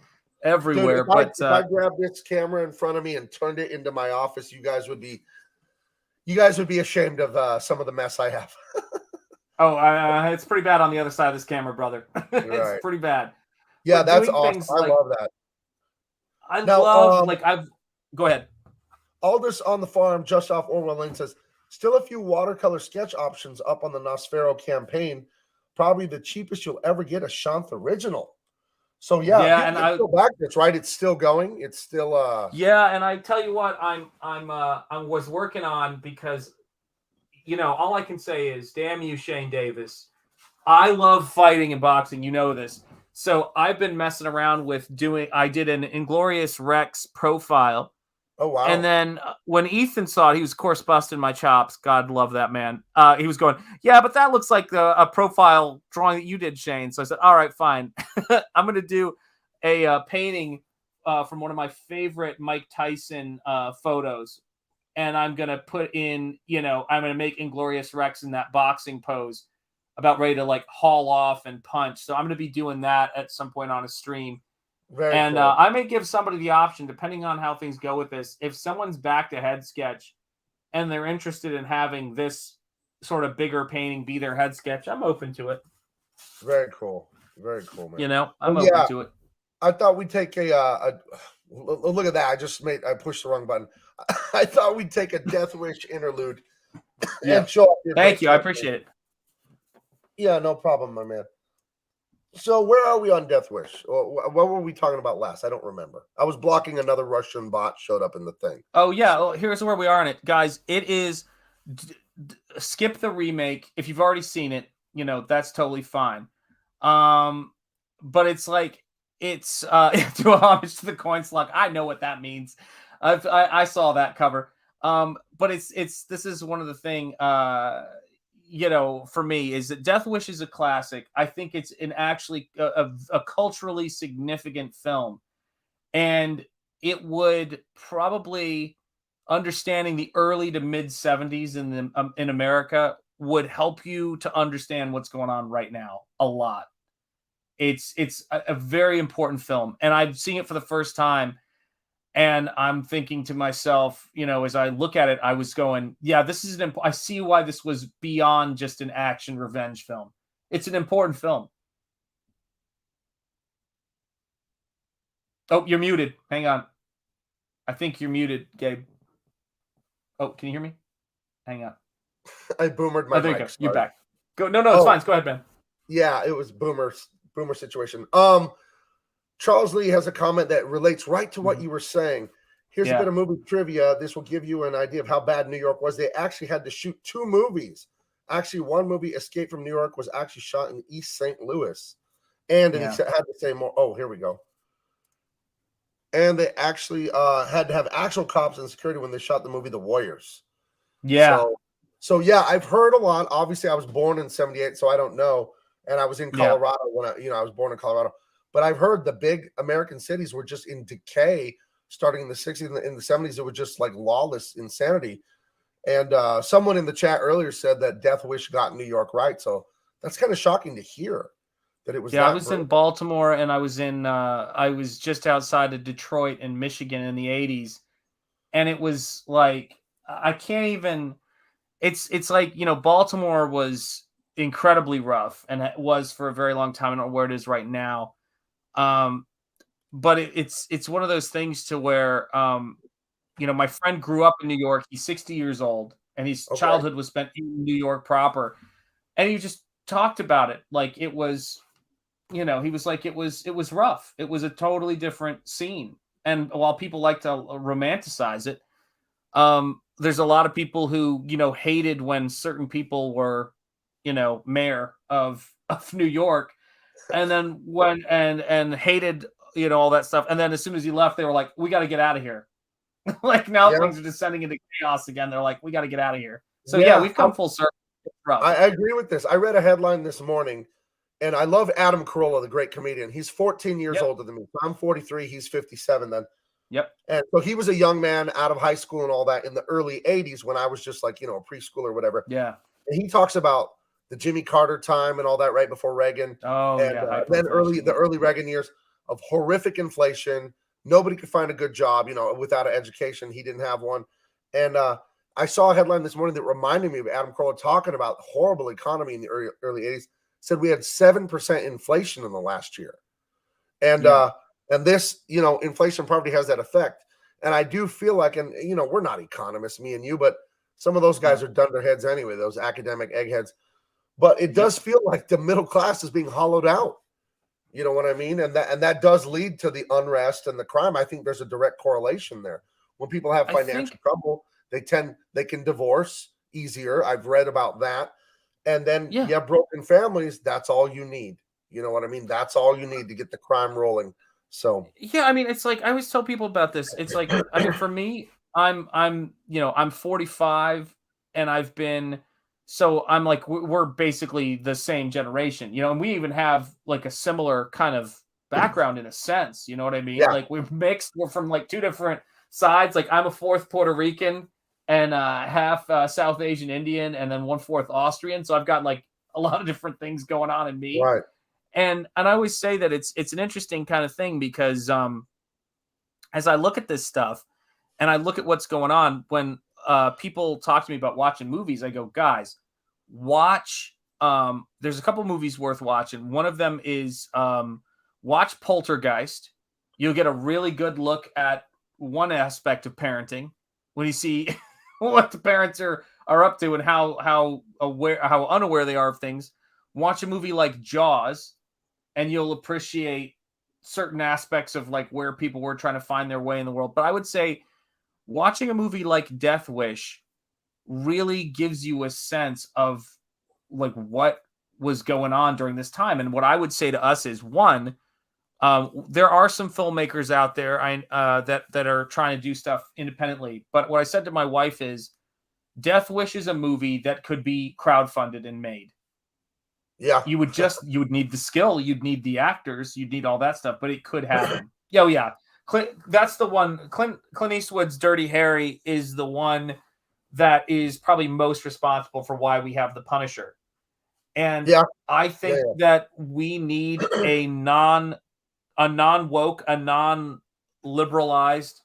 everywhere. Dude, if I grabbed this camera in front of me and turned it into my office, you guys would be ashamed of some of the mess I have. It's pretty bad on the other side of this camera, brother. It's pretty bad. Yeah, that's awesome. I love that. Go ahead. Aldous on the farm, just off Orwell Lane, says still a few watercolor sketch options up on the Nosfero campaign. Probably the cheapest you'll ever get a Shanth original. So and I still back this, right? It's still going. It's still and I tell you what, I was working on, because all I can say is damn you, Shane Davis. I love fighting and boxing, this. So I've been messing around with I did an Inglorious Rex profile. Oh wow. And then when Ethan saw it, he was of course busting my chops. God love that man. He was going, yeah, but that looks like a profile drawing that you did, Shane. So I said, all right, fine. I'm going to do a painting from one of my favorite Mike Tyson photos. And I'm going to put in, I'm going to make Inglorious Rex in that boxing pose, about ready to like haul off and punch. So I'm going to be doing that at some point on a stream. Cool. I may give somebody the option, depending on how things go with this, if someone's backed a head sketch and they're interested in having this sort of bigger painting be their head sketch, I'm open to it. Very cool, man. I'm open to it. I thought we'd take a look at that. I pushed the wrong button. I thought we'd take a Death Wish interlude. And show Thank you. I appreciate it. Yeah, no problem, my man. So where are we on Death Wish? What were we talking about last? I don't remember. I was blocking another Russian bot showed up in the thing. Oh, yeah. Well, here's where we are on it. Guys, it is skip the remake. If you've already seen it, that's totally fine. But it's like, it's do homage to the coin slug. I know what that means. I saw that cover. But this is one of the thing, for me, is that Death Wish is a classic. I think it's actually a culturally significant film, and it would probably, understanding the early to mid 70s in America would help you to understand what's going on right now a lot. It's a very important film, and I'm seeing it for the first time, and I'm thinking to myself, as I look at it, I was going, yeah, this is I see why this was beyond just an action revenge film. It's an important film. Oh, you're muted. Hang on. I think you're muted, Gabe. Oh, can you hear me? Hang on. I boomered my there you mic. go. You're back. Go. No, it's fine. Go ahead, man. Yeah, it was boomer situation. Charles Lee has a comment that relates right to what you were saying. Here's a bit of movie trivia. This will give you an idea of how bad New York was. They actually had to shoot 2 movies. Actually, one movie, Escape from New York, was actually shot in East St. Louis. And he had to say more. Oh, here we go. And they actually had to have actual cops and security when they shot the movie The Warriors. Yeah. So yeah, I've heard a lot. Obviously, I was born in 78, so I don't know. And I was in Colorado when I was born in Colorado. But I've heard the big American cities were just in decay starting in the 60s and in the 70s. It was just like lawless insanity. And someone in the chat earlier said that Death Wish got New York right. So that's kind of shocking to hear that it was. Yeah, I was in Baltimore, and I was just outside of Detroit in Michigan in the 80s. And it was like, I can't even, it's like, Baltimore was incredibly rough, and it was for a very long time. I don't know where it is right now. But it's one of those things to where, my friend grew up in New York. He's 60 years old, and his childhood was spent in New York proper. And he just talked about it like it was, he was like, it was rough. It was a totally different scene. And while people like to romanticize it, there's a lot of people who, hated when certain people were, mayor of New York, and then and hated, all that stuff. And then as soon as he left, they were like, we got to get out of here. Like now things are descending into chaos again. They're like, we got to get out of here. So yeah, we've come full circle. I agree with this. I read a headline this morning, and I love Adam Carolla, the great comedian. He's 14 years older than me. I'm 43. He's 57 then. Yep. And so he was a young man out of high school and all that in the early 80s when I was just like, a preschool or whatever. Yeah. And he talks about the Jimmy Carter time and all that right before Reagan. Oh, and, then the early Reagan years of horrific inflation. Nobody could find a good job, without an education. He didn't have one. And I saw a headline this morning that reminded me of Adam Carolla talking about horrible economy in the early 80s. Said we had 7% inflation in the last year. And and this, inflation probably has that effect. And I do feel like, and we're not economists, me and you, but some of those guys are dunderheads anyway, those academic eggheads. But it does feel like the middle class is being hollowed out. You know what I mean? And that does lead to the unrest and the crime. I think there's a direct correlation there. When people have financial trouble, they can divorce easier. I've read about that. And then broken families, that's all you need. You know what I mean? That's all you need to get the crime rolling. So yeah, I mean, it's like I always tell people about this. It's like, I mean, for me, I'm 45, and I've been, so I'm like, we're basically the same generation, and we even have like a similar kind of background in a sense. You know what I mean? Yeah. Like we're mixed. We're from like 2 different sides. Like I'm a 4th Puerto Rican and half South Asian Indian, and then 1/4 Austrian. So I've got like a lot of different things going on in me. Right. And I always say that it's an interesting kind of thing because as I look at this stuff and I look at what's going on, when people talk to me about watching movies, I go, guys, watch. There's a couple movies worth watching. One of them is watch Poltergeist. You'll get a really good look at one aspect of parenting when you see what the parents are up to and how unaware they are of things. Watch a movie like Jaws, and you'll appreciate certain aspects of like where people were trying to find their way in the world. But I would say watching a movie like Death Wish really gives you a sense of like what was going on during this time. And what I would say to us is, one, there are some filmmakers out there that are trying to do stuff independently. But what I said to my wife is, Death Wish is a movie that could be crowdfunded and made. Yeah. You would need the skill, you'd need the actors, you'd need all that stuff, but it could happen. Yeah. That's the one. Clint Eastwood's Dirty Harry is the one that is probably most responsible for why we have The Punisher. And Yeah. I think that we need a non-woke, a non-liberalized,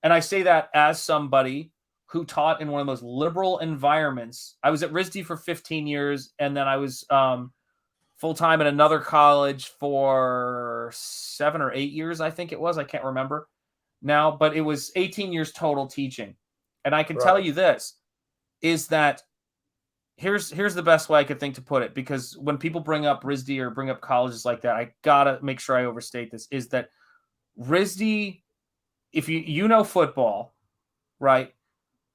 and I say that as somebody who taught in one of the most liberal environments. I was at RISD for 15 years, and then I was full-time at another college for 7 or 8 years, I think it was. I can't remember now, but it was 18 years total teaching. And I can tell you this, is that here's the best way I could think to put it, because when people bring up RISD or bring up colleges like that, I gotta make sure I overstate this, is that RISD, if you know football, right?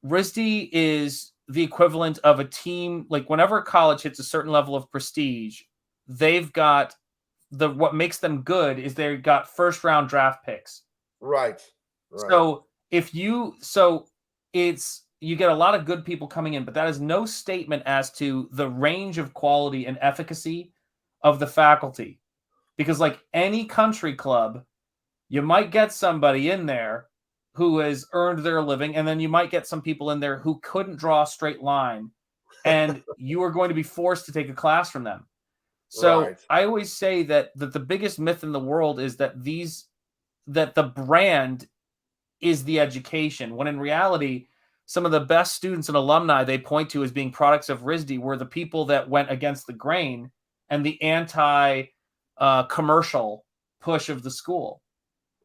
RISD is the equivalent of a team. Like whenever a college hits a certain level of prestige, they've got what makes them good is they've got first round draft picks. Right. So you get a lot of good people coming in, but that is no statement as to the range of quality and efficacy of the faculty. Because like any country club, you might get somebody in there who has earned their living, and then you might get some people in there who couldn't draw a straight line, and you are going to be forced to take a class from them. So I always say that the biggest myth in the world is that the brand is the education, when in reality, some of the best students and alumni they point to as being products of RISD were the people that went against the grain and the anti-commercial push of the school.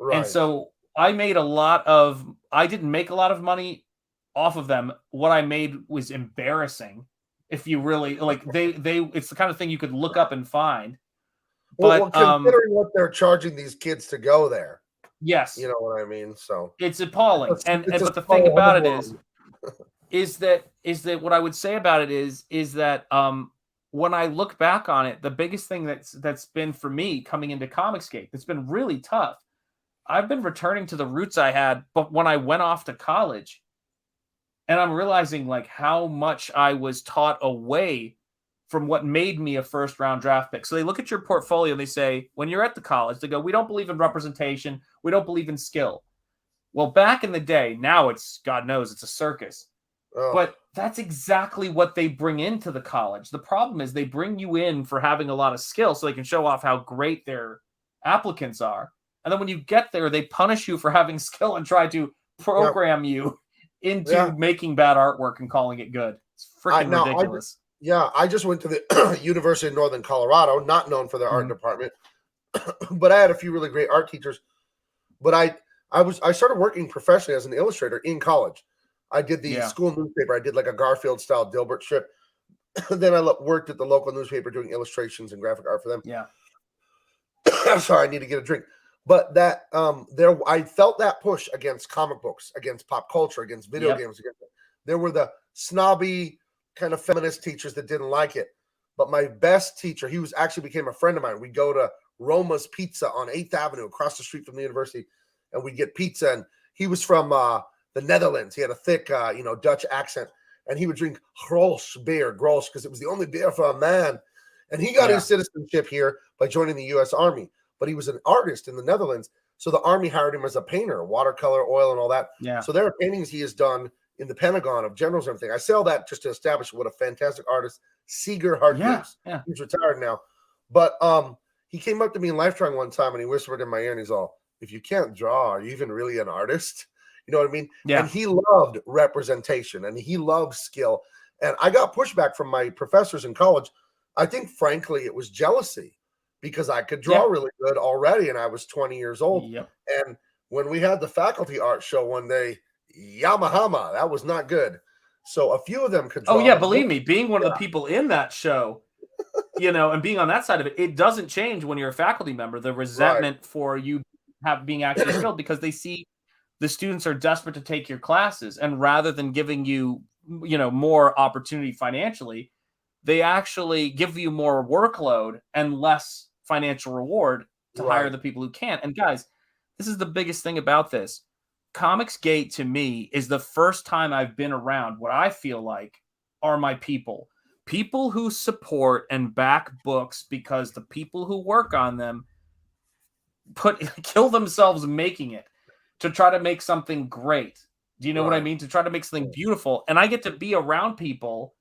Right. And so I didn't make a lot of money off of them. What I made was embarrassing. If you really like, it's the kind of thing you could look up and find. Well, considering what they're charging these kids to go there. Yes. You know what I mean? So it's appalling. But the thing about it is that what I would say about it is that when I look back on it, the biggest thing that's been for me coming into Comicsgate, that's been really tough. I've been returning to the roots I had, but when I went off to college, and I'm realizing like how much I was taught away from what made me a first round draft pick. So they look at your portfolio and they say, when you're at the college, they go, we don't believe in representation. We don't believe in skill. Well, back in the day, now it's, God knows, it's a circus. Oh. But that's exactly what they bring into the college. The problem is they bring you in for having a lot of skill so they can show off how great their applicants are. And then when you get there, they punish you for having skill and try to program you into making bad artwork and calling it good. It's freaking ridiculous. I just went to the University of Northern Colorado, not known for their art department, but I had a few really great art teachers. But I started working professionally as an illustrator in college. I did the school newspaper. I did like a Garfield style Dilbert strip. Then I worked at the local newspaper doing illustrations and graphic art for them. Yeah. I'm sorry, I need to get a drink. But that I felt that push against comic books, against pop culture, against video games. There were the snobby kind of feminist teachers that didn't like it. But my best teacher, he actually became a friend of mine. We'd go to Roma's Pizza on 8th Avenue across the street from the university, and we'd get pizza. And he was from the Netherlands. He had a thick, Dutch accent. And he would drink Grolsch beer, because it was the only beer for a man. And he got his citizenship here by joining the U.S. Army. But he was an artist in the Netherlands. So the Army hired him as a painter, watercolor, oil, and all that. Yeah. So there are paintings he has done in the Pentagon of generals and everything. I say all that just to establish what a fantastic artist Seeger Hargreaves is. Yeah. He's retired now. But he came up to me in Life Drawing one time and he whispered in my ear and he's all, if you can't draw, are you even really an artist? You know what I mean? Yeah. And he loved representation and he loved skill. And I got pushback from my professors in college. I think, frankly, it was jealousy because I could draw really good already and I was 20 years old. Yep. And when we had the faculty art show one day, Yamahama, that was not good. So a few of them could draw. Oh, yeah, believe me, being one of the people in that show, and being on that side of it, it doesn't change when you're a faculty member, the resentment for you being actually skilled, because they see the students are desperate to take your classes. And rather than giving you, more opportunity financially, they actually give you more workload and less financial reward to hire the people who can't. And guys, this is the biggest thing about this. Comicsgate to me is the first time I've been around what I feel like are my people who support and back books because the people who work on them kill themselves making it to try to make something great. Do you know what I mean? To try to make something beautiful. And I get to be around people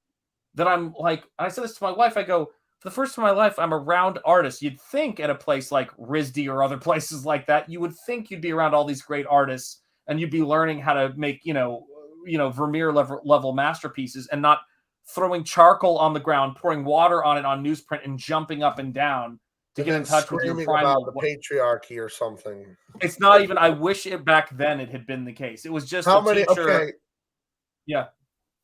that I'm like, I said this to my wife, I go, for the first time in my life, I'm around artists. You'd think at a place like RISD or other places like that, you would think you'd be around all these great artists and you'd be learning how to make, Vermeer level masterpieces and not throwing charcoal on the ground, pouring water on it on newsprint and jumping up and down to get in touch with your primal. About the patriarchy or something. It's not even, I wish it back then it had been the case. It was just how many, teacher. okay. Yeah.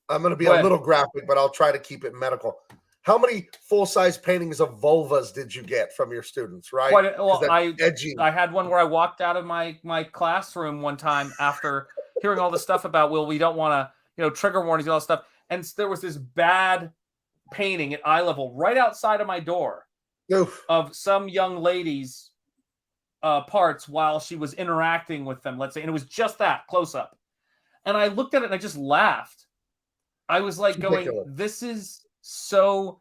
I'm going to be a little graphic, but I'll try to keep it medical. How many full-size paintings of vulvas did you get from your students, right? Well, I had one where I walked out of my classroom one time after hearing all this stuff about, we don't want to, trigger warnings and all that stuff. And there was this bad painting at eye level right outside of my door. Oof. Of some young lady's parts while she was interacting with them, let's say. And it was just that close up. And I looked at it and I just laughed. I was like this is so...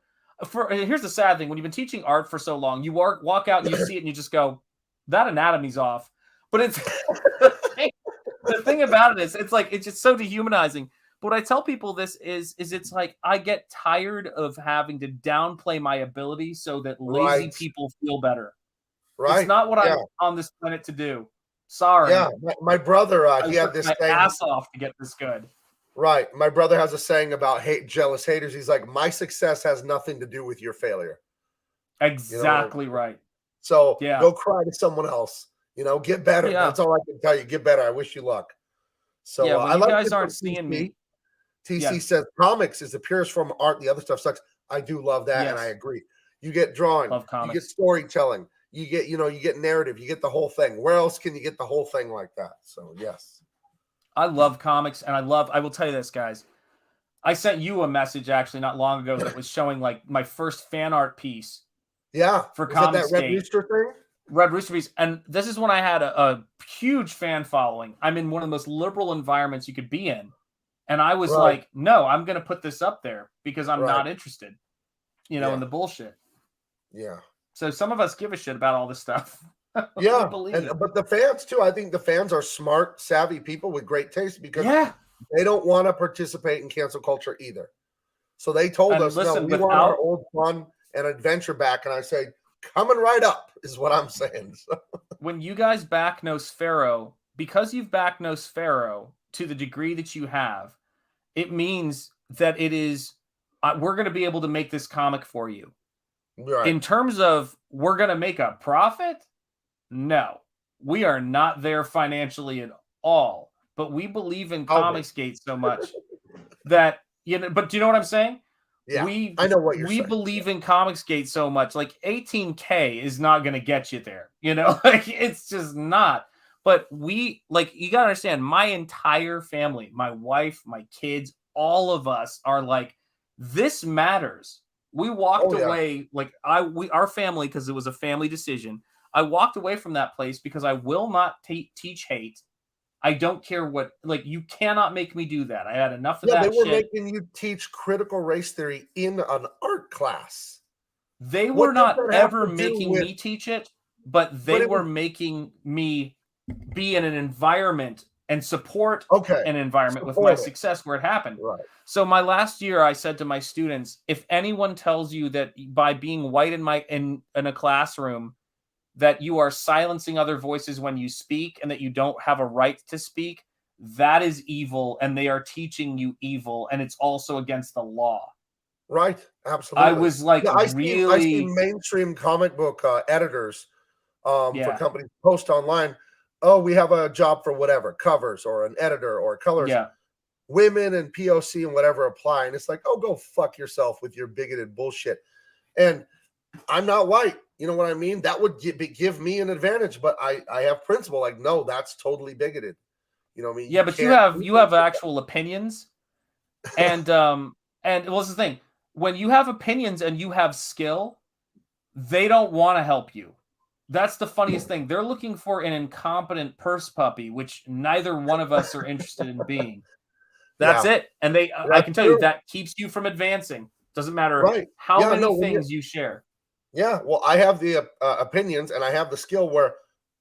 Here's the sad thing. When you've been teaching art for so long, you walk out and you see it and you just go, that anatomy's off. But it's... the thing about it is, it's just so dehumanizing. But what I tell people this is it's like, I get tired of having to downplay my ability so that lazy people feel better. Right. It's not what I'm on this planet to do. Sorry. Yeah. My brother, he had this thing. Ass off to get this good. Right. My brother has a saying about jealous haters. He's like, my success has nothing to do with your failure. Exactly right. So go cry to someone else. Get better. Yeah. That's all I can tell you. Get better. I wish you luck. So when I you guys aren't seeing me. TC says comics is the purest form of art. The other stuff sucks. I do love that, and I agree. You get drawing, you get storytelling, you get narrative, you get the whole thing. Where else can you get the whole thing like that? So yes. I love comics, and I will tell you this, guys. I sent you a message actually not long ago that was showing like my first fan art piece. Yeah. For Comics that Red Rooster thing? Red Rooster piece. And this is when I had a huge fan following. I'm in one of the most liberal environments you could be in. And I was like, no, I'm going to put this up there because I'm not interested, in the bullshit. Yeah. So some of us give a shit about all this stuff. Yeah. But the fans too, I think the fans are smart, savvy people with great taste because they don't want to participate in cancel culture either. So they told us, no, we want our old fun and adventure back. And I say, coming right up is what I'm saying. So. When you guys back Nosfero, because you've backed Nosfero to the degree that you have, it means that it is, we're going to be able to make this comic for you. Right. In terms of we're going to make a profit, no, we are not there financially at all. But we believe in Comicsgate so much that, but do you know what I'm saying? Yeah, I know what you're saying. We believe in Comicsgate so much. Like 18K is not going to get you there. Like it's just not. But you got to understand, my entire family, my wife, my kids, all of us are like, this matters. We walked away, our family, because it was a family decision. I walked away from that place because I will not teach hate. I don't care what, you cannot make me do that. I had enough of that shit. They were making you teach critical race theory in an art class. They were not ever making me teach it, but they were making me be in an environment and support an environment with my success where it happened. Right. So my last year, I said to my students, if anyone tells you that by being white in a classroom, that you are silencing other voices when you speak and that you don't have a right to speak, that is evil, and they are teaching you evil, and it's also against the law. Right, absolutely. I was like, I see mainstream comic book editors for companies post online, oh, we have a job for whatever, covers or an editor or colors. Yeah. Women and POC and whatever apply, and it's like, oh, go fuck yourself with your bigoted bullshit. And I'm not white. You know what I mean? That would give me an advantage, but I have principle. Like, no, that's totally bigoted. You know what I mean? Yeah, but you have actual opinions, and what's the thing? When you have opinions and you have skill, they don't want to help you. That's the funniest thing. They're looking for an incompetent purse puppy, which neither one of us are interested in being. That's it. And I can tell you that keeps you from advancing. Doesn't matter how many things you share. Yeah, well, I have the opinions and I have the skill where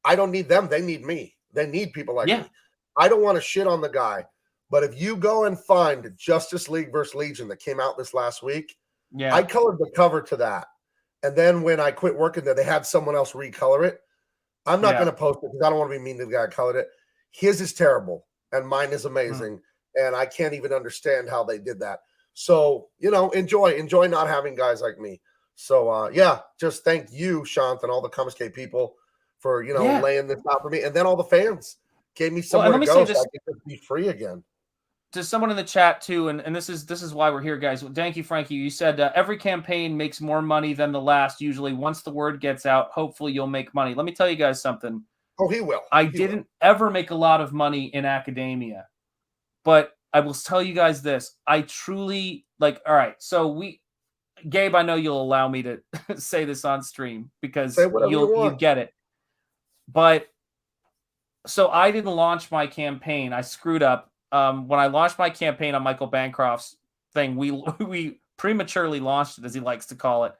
I don't need them. They need me. They need people like me. I don't want to shit on the guy. But if you go and find Justice League versus Legion that came out this last week, I colored the cover to that. And then when I quit working there, they had someone else recolor it. I'm not going to post it because I don't want to be mean to the guy who colored it. His is terrible and mine is amazing. And I can't even understand how they did that. So, enjoy not having guys like me. So, just thank you, Shanth, and all the Comicscape people for, laying this out for me. And then all the fans gave me somewhere to go so I could be free again. To someone in the chat too, and this is why we're here, guys. Thank you, Frankie. You said every campaign makes more money than the last. Usually, once the word gets out, hopefully you'll make money. Let me tell you guys something. Oh, he will. I didn't ever make a lot of money in academia, but I will tell you guys this. I truly all right. So Gabe, I know you'll allow me to say this on stream because you get it. But so I didn't launch my campaign. I screwed up. When I launched my campaign on Michael Bancroft's thing, we prematurely launched it, as he likes to call it.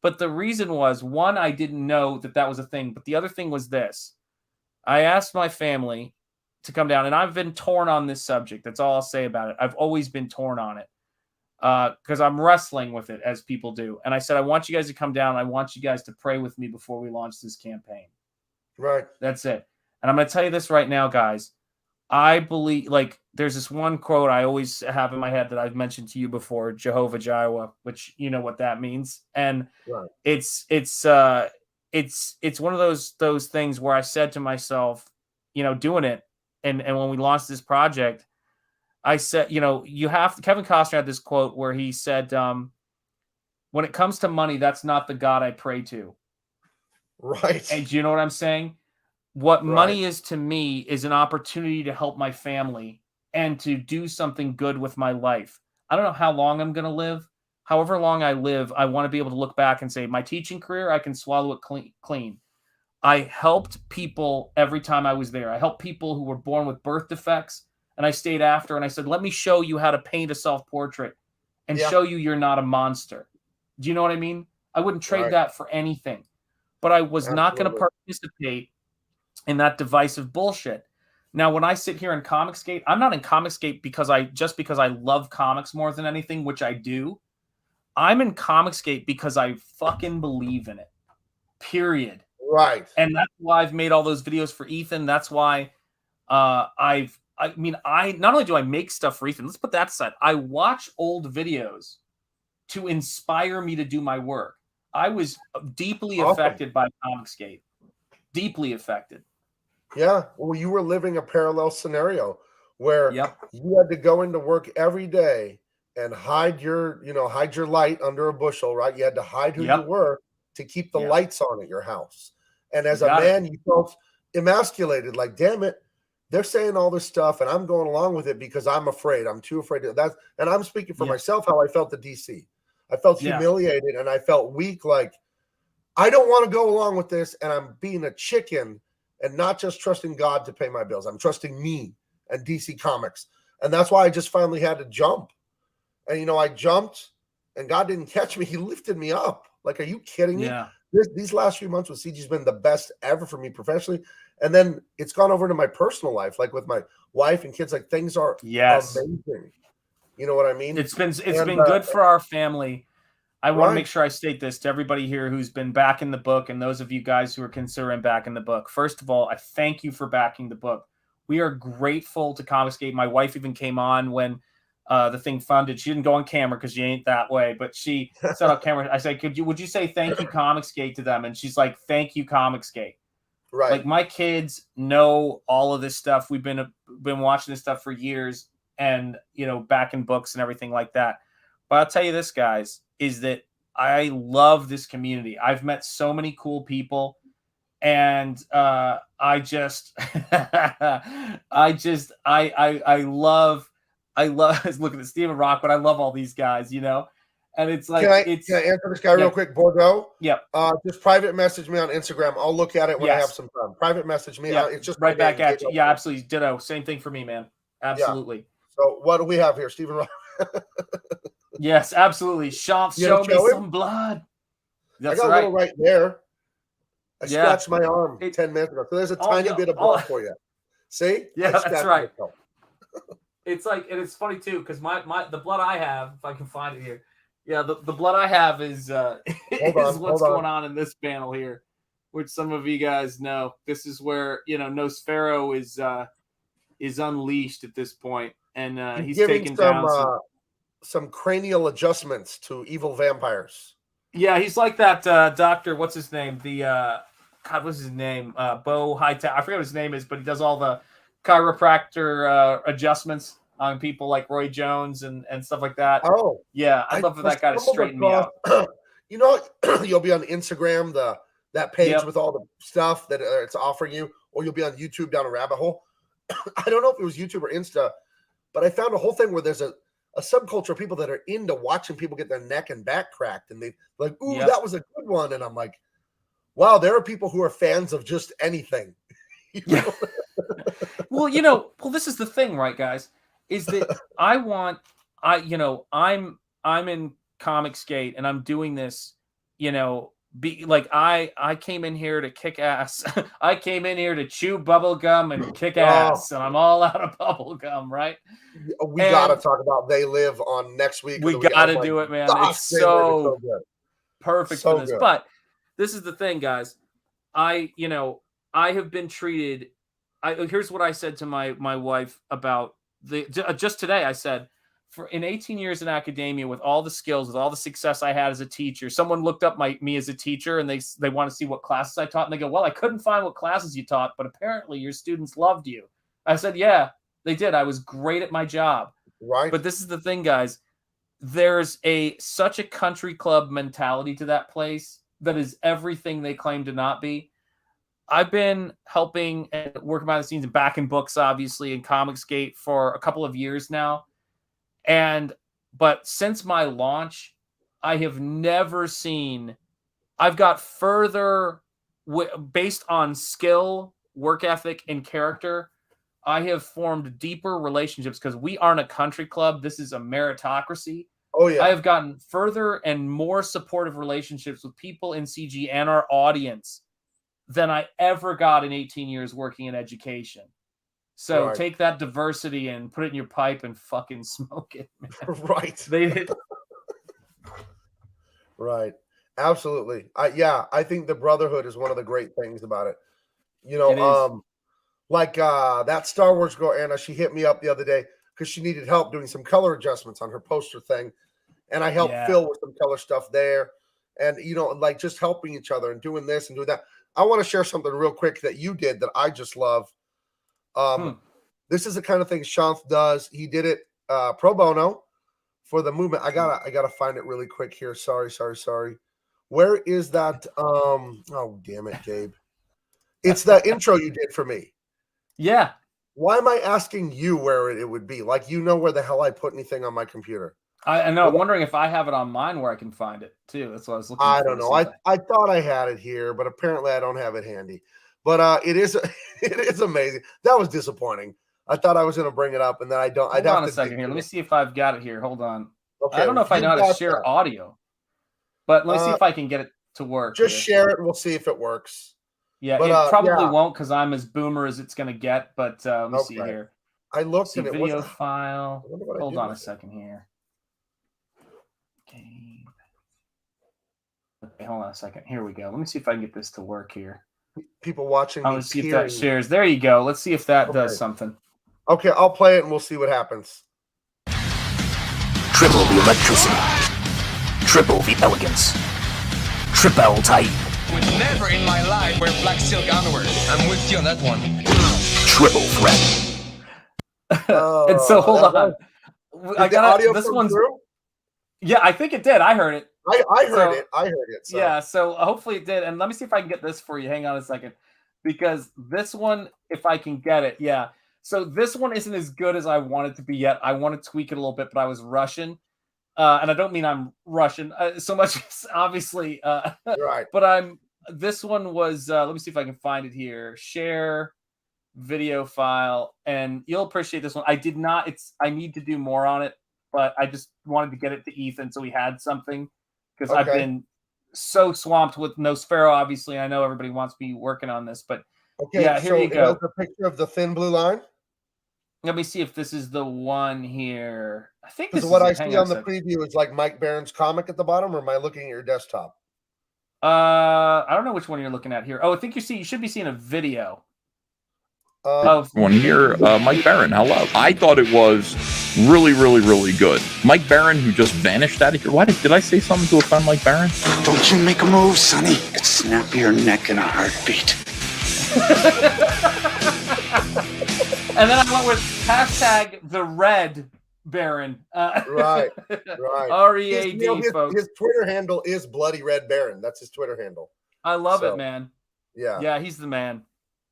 But the reason was, one, I didn't know that was a thing. But the other thing was this. I asked my family to come down, and I've been torn on this subject. That's all I'll say about it. I've always been torn on it because I'm wrestling with it, as people do. And I said, I want you guys to come down. I want you guys to pray with me before we launch this campaign. Right. That's it. And I'm going to tell you this right now, guys. I believe, there's this one quote I always have in my head that I've mentioned to you before, Jehovah Jireh, which you know what that means. And it's one of those things where I said to myself, doing it. And when we launched this project, I said, Kevin Costner had this quote where he said, when it comes to money, that's not the God I pray to. Right. And do you know what I'm saying? What money is to me is an opportunity to help my family and to do something good with my life. I don't know how long I'm going to live. However long I live, I want to be able to look back and say, my teaching career, I can swallow it clean. I helped people every time I was there. I helped people who were born with birth defects, and I stayed after, and I said, let me show you how to paint a self-portrait and show you you're not a monster. Do you know what I mean? I wouldn't trade that for anything. But I was not going to participate in that divisive bullshit. Now, when I sit here in Comicsgate, I'm not in Comicsgate because I love comics more than anything, which I do. I'm in Comicsgate because I fucking believe in it. Period. Right. And that's why I've made all those videos for Ethan. That's why not only do I make stuff for Ethan, let's put that aside. I watch old videos to inspire me to do my work. I was deeply affected by Comicsgate. Deeply affected. Yeah. Well, you were living a parallel scenario where you had to go into work every day and hide your light under a bushel, right? You had to hide who you were to keep the lights on at your house. And as a man, you felt emasculated, like, damn it, they're saying all this stuff and I'm going along with it because I'm afraid. I'm too afraid of that. And I'm speaking for myself, how I felt at DC. I felt humiliated and I felt weak, like, I don't want to go along with this, and I'm being a chicken and not just trusting God to pay my bills. I'm trusting me and DC Comics. And that's why I just finally had to jump. And, I jumped, and God didn't catch me. He lifted me up. Like, are you kidding me? Yeah. These last few months with CG has been the best ever for me professionally. And then it's gone over to my personal life, like with my wife and kids. Like, things are amazing. You know what I mean? It's been good for our family. I want to make sure I state this to everybody here who's been backing the book and those of you guys who are considering backing the book. First of all, I thank you for backing the book. We are grateful to Comicsgate. My wife even came on when the thing funded. She didn't go on camera because she ain't that way, but she set up camera. I said, would you say thank you Comicsgate to them? And she's like, thank you Comicsgate. Right. Like, my kids know all of this stuff. We've been watching this stuff for years and, backing books and everything like that. But I'll tell you this, guys, is that I love this community. I've met so many cool people, and I love looking at Stephen Rock, but I love all these guys, and it's like, can I answer this guy real quick, Bordeaux? Yeah. Just private message me on Instagram. I'll look at it when I have some time. Private message me. Yeah. It's just right back at you. Yeah, absolutely. Ditto. Same thing for me, man. Absolutely. Yeah. So what do we have here, Stephen Rock? Yes, absolutely. Shanth, show me some blood. That's I got a little right there. I scratched my arm 10 minutes ago. So there's a tiny bit of blood for you. See? Yeah, that's right. It's like, and it's funny too, because the blood I have, if I can find it here, Yeah, the blood I have is what's going on in this panel here, which some of you guys know. This is where, you know, Nosfero is unleashed at this point, and he's taking down some cranial adjustments to evil vampires. Yeah, he's like that doctor. What's his name? The God, what's his name? Bo Hightower. I forget what his name is, but he does all the chiropractor adjustments on people like Roy Jones and stuff like that. Oh, yeah, I'd love for that guy to straighten me out. You know, you'll be on Instagram, that page with all the stuff that it's offering you, or you'll be on YouTube down a rabbit hole. I don't know if it was YouTube or Insta, but I found a whole thing where there's a subculture of people that are into watching people get their neck and back cracked, and they like, ooh, that was a good one. And I'm like, wow, there are people who are fans of just anything. Yeah. Well, you know, this is the thing, right, guys? Is that I'm in Comicsgate and I'm doing this, you know, I came in here to kick ass. I came in here to chew bubble gum and kick ass, and I'm all out of bubble gum, right? We gotta talk about They Live on next week. We gotta do it, man. It's so good. Perfect for this. Good. But this is the thing, guys. I have been treated. Here's what I said to my wife about just today. I said, in 18 years in academia, with all the skills, with all the success I had as a teacher, someone looked up me as a teacher, and they want to see what classes I taught, and they go, well, I couldn't find what classes you taught, but apparently your students loved you. I said, yeah, they did. I was great at my job. Right. But this is the thing, guys. There's such a country club mentality to that place that is everything they claim to not be. I've been helping and working behind the scenes and backing books, obviously, in Comicsgate for a couple of years now. But since my launch, I have never seen. I've got further based on skill, work ethic, and character. I have formed deeper relationships because we aren't a country club. This is a meritocracy. Oh yeah. I have gotten further and more supportive relationships with people in CG and our audience than I ever got in 18 years working in education. So take that diversity and put it in your pipe and fucking smoke it, man. Right. Right. Absolutely. I think the brotherhood is one of the great things about it. You know, that Star Wars girl, Anna, she hit me up the other day because she needed help doing some color adjustments on her poster thing. And I helped Phil with some color stuff there. And, you know, like just helping each other and doing this and doing that. I want to share something real quick that you did that I just love. This is the kind of thing Shanth does. He did it pro bono for the movement. I gotta find it really quick here. Sorry. Where is that? Oh damn it, Gabe. It's that intro you did for me. Yeah. Why am I asking you where it would be? Like, you know where the hell I put anything on my computer. I know. I'm wondering if I have it on mine where I can find it too. That's what I was looking for. I don't know. I thought I had it here, but apparently I don't have it handy. But it is amazing. That was disappointing. I thought I was going to bring it up, and then I don't. Hold on a second here. Let me see if I've got it here. Hold on. Okay, I don't know if I know how to share audio, but let me see if I can get it to work. Just share it, and we'll see if it works. Yeah, but, it probably won't because I'm as boomer as it's going to get. But let me see here. I looked at it. Video file. Hold on a second here. Okay, hold on a second. Here we go. Let me see if I can get this to work here. People watching. Let's see if that shares. There you go. Let's see if that does something. Okay, I'll play it and we'll see what happens. Triple the electricity. Triple the elegance. Triple tight. Would never in my life wear black silk underwear. I'm with you on that one. Triple threat. And so hold on. I got this one's through? Yeah, I think it did. I heard it. I heard it. So. Yeah, so hopefully it did. And let me see if I can get this for you. Hang on a second. Because this one, if I can get it, yeah. So this one isn't as good as I want it to be yet. I want to tweak it a little bit, but I was Russian. And I don't mean I'm Russian so much as obviously. Right. But this one was, let me see if I can find it here. Share video file. And you'll appreciate this one. I need to do more on it, but I just wanted to get it to Ethan so he had something. Because I've been so swamped with Nosfero, obviously. I know everybody wants me working on this, but yeah, here you go. The picture of the thin blue line? Let me see if this is the one here. I think this Because is what I it. Hang see on on the a sec. preview is like Mike Barron's comic at the bottom, or am I looking at your desktop? I don't know which one you're looking at here. Oh, I think you should be seeing a video. One here, Mike Barron, hello. I thought it was really, really, really good. Mike Barron, who just vanished out of here. Why did I say something to offend Mike Barron? Don't you make a move, Sonny. Could snap your neck in a heartbeat. And then I went with hashtag the Red Baron. Right. READ, folks. His Twitter handle is Bloody Red Baron. That's his Twitter handle. I love it, man. Yeah. Yeah, he's the man.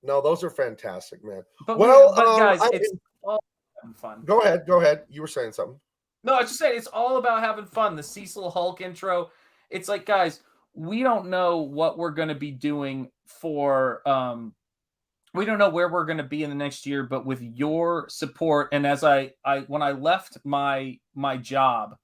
No, those are fantastic, man. But guys, it's all having fun. Go ahead. You were saying something. No, I was just saying it's all about having fun. The Cecil Hulk intro. It's like, guys, we don't know what we're going to be doing for we don't know where we're going to be in the next year, but with your support, and as when I left my job,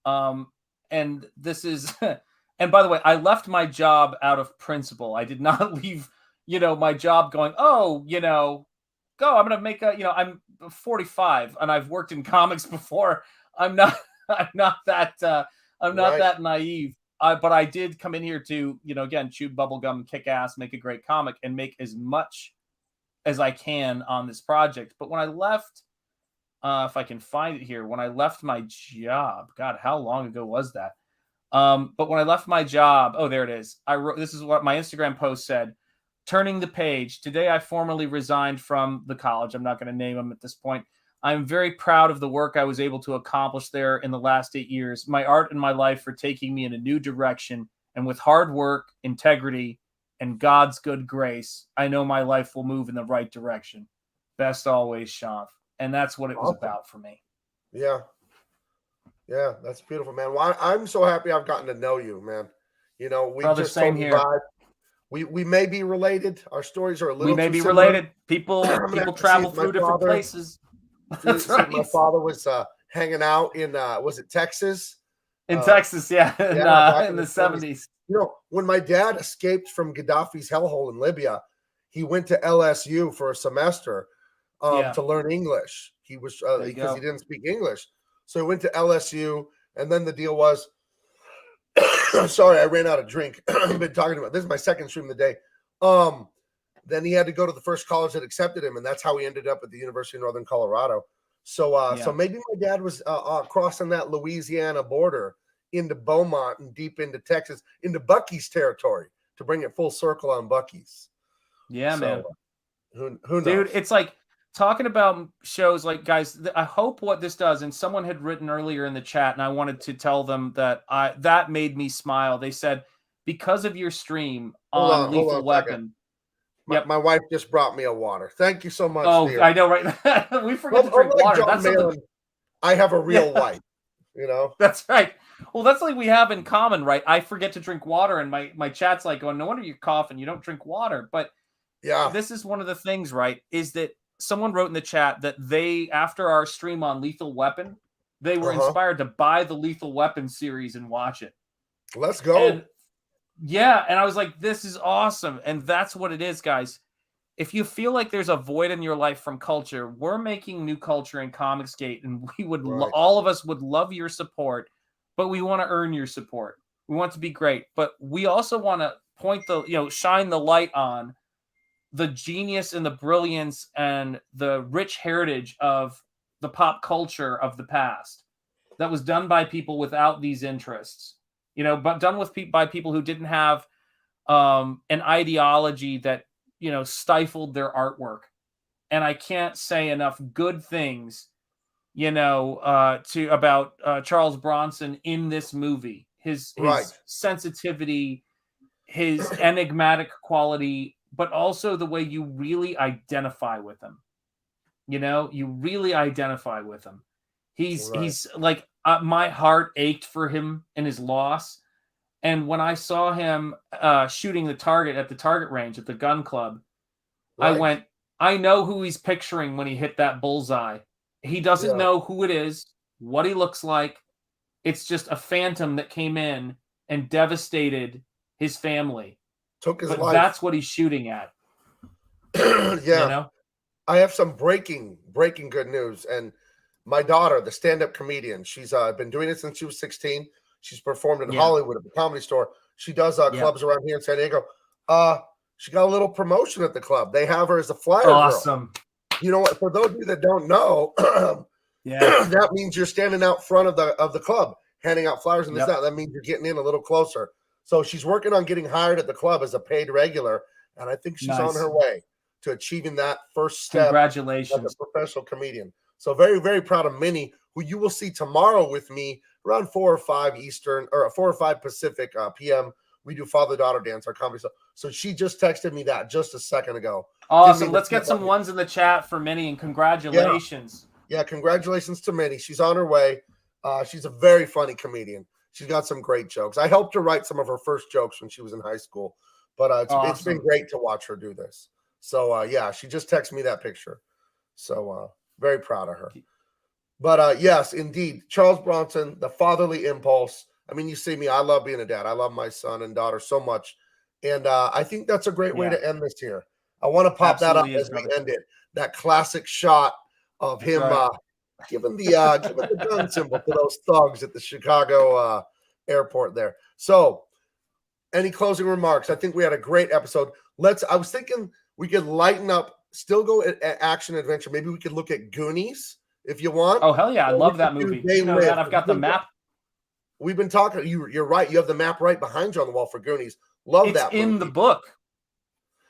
and this is and by the way, I left my job out of principle. I did not leave, my job going, I'm going to make I'm 45 and I've worked in comics before. I'm not that naive. But I did come in here to, again, chew bubblegum, kick ass, make a great comic, and make as much as I can on this project. But when I left, if I can find it here, when I left my job, God, how long ago was that? But when I left my job, oh, there it is. I wrote, this is what my Instagram post said. Turning the page. Today, I formally resigned from the college. I'm not going to name them at this point. I'm very proud of the work I was able to accomplish there in the last 8 years. My art and my life are taking me in a new direction. And with hard work, integrity, and God's good grace, I know my life will move in the right direction. Best always, Shanth. And that's what it was about for me. Yeah. Yeah, that's beautiful, man. Well, I'm so happy I've gotten to know you, man. We Brother, just same here. We may be related. Our stories are a little. We may be related. People travel through different places. That's right. My father was hanging out in was it Texas? In Texas, yeah, in the 70s. When my dad escaped from Gaddafi's hellhole in Libya, he went to LSU for a semester to learn English. He was because he didn't speak English, so he went to LSU, and then the deal was. Sorry, I ran out of drink. I've been talking about this is my second stream of the day. Then he had to go to the first college that accepted him, and that's how he ended up at the University of Northern Colorado. So maybe my dad was crossing that Louisiana border into Beaumont and deep into Texas, into Bucky's territory to bring it full circle on Bucky's. Yeah, man. Who knows? Dude, it's like talking about shows like, guys, I hope what this does, and someone had written earlier in the chat, and I wanted to tell them that that made me smile. They said, because of your stream on Lethal Weapon. My wife just brought me a water. Thank you so much. Oh, dear. I know, right? We forget to drink water. That's something... I have a real wife, That's right. Well, that's like we have in common, right? I forget to drink water, and my chat's like going, no wonder you're coughing. You don't drink water. But yeah, this is one of the things, right? Is that someone wrote in the chat that they, after our stream on Lethal Weapon, they were inspired to buy the Lethal Weapon series and watch it. Let's go. And I was like, this is awesome. And that's what it is, guys. If you feel like there's a void in your life from culture, we're making new culture in Comicsgate, and we would all of us would love your support, but we want to earn your support. We want to be great, but we also want to shine the light on the genius and the brilliance and the rich heritage of the pop culture of the past that was done by people without these interests, but done by people who didn't have an ideology that, stifled their artwork. And I can't say enough good things, about Charles Bronson in this movie, his sensitivity, his enigmatic quality, but also the way you really identify with him. You really identify with him. He's like, my heart ached for him and his loss. And when I saw him shooting the target at the target range at the gun club, I went, I know who he's picturing when he hit that bullseye. He doesn't know who it is, what he looks like. It's just a phantom that came in and devastated his family. Took his life. That's what he's shooting at. Yeah. I have some breaking good news. And my daughter, the stand-up comedian, she's been doing it since she was 16. She's performed in Hollywood at the Comedy Store. She does clubs around here in San Diego. She got a little promotion at the club. They have her as a flyer girl. You know what? For those of you that don't know, that means you're standing out front of the club, handing out flyers and this that. That means you're getting in a little closer. So she's working on getting hired at the club as a paid regular, and I think she's on her way to achieving that first step. Congratulations, as a professional comedian. So very, very proud of Minnie, who you will see tomorrow with me around 4 or 5 Eastern or 4 or 5 Pacific PM. We do father-daughter dance, our comedy. So she just texted me that just a second ago. Awesome. Let's get some ones in the chat for Minnie, and congratulations. Yeah, congratulations to Minnie. She's on her way. She's a very funny comedian. She's got some great jokes. I helped her write some of her first jokes when she was in high school, but it's been great to watch her do this. So, she just texted me that picture. So, very proud of her. But, yes, indeed, Charles Bronson, the fatherly impulse. I mean, you see me. I love being a dad. I love my son and daughter so much. And I think that's a great way to end this here. I want to pop that up as we end it. That classic shot of him giving the gun symbol to those thugs at the Chicago airport there. So, any closing remarks? I think we had a great episode. I was thinking we could lighten up, still go at action adventure. Maybe we could look at Goonies if you want. Oh, hell yeah. I love that movie. You know that I've got the map. We've been talking. You're right. You have the map right behind you on the wall for Goonies. Love that movie. It's in the book.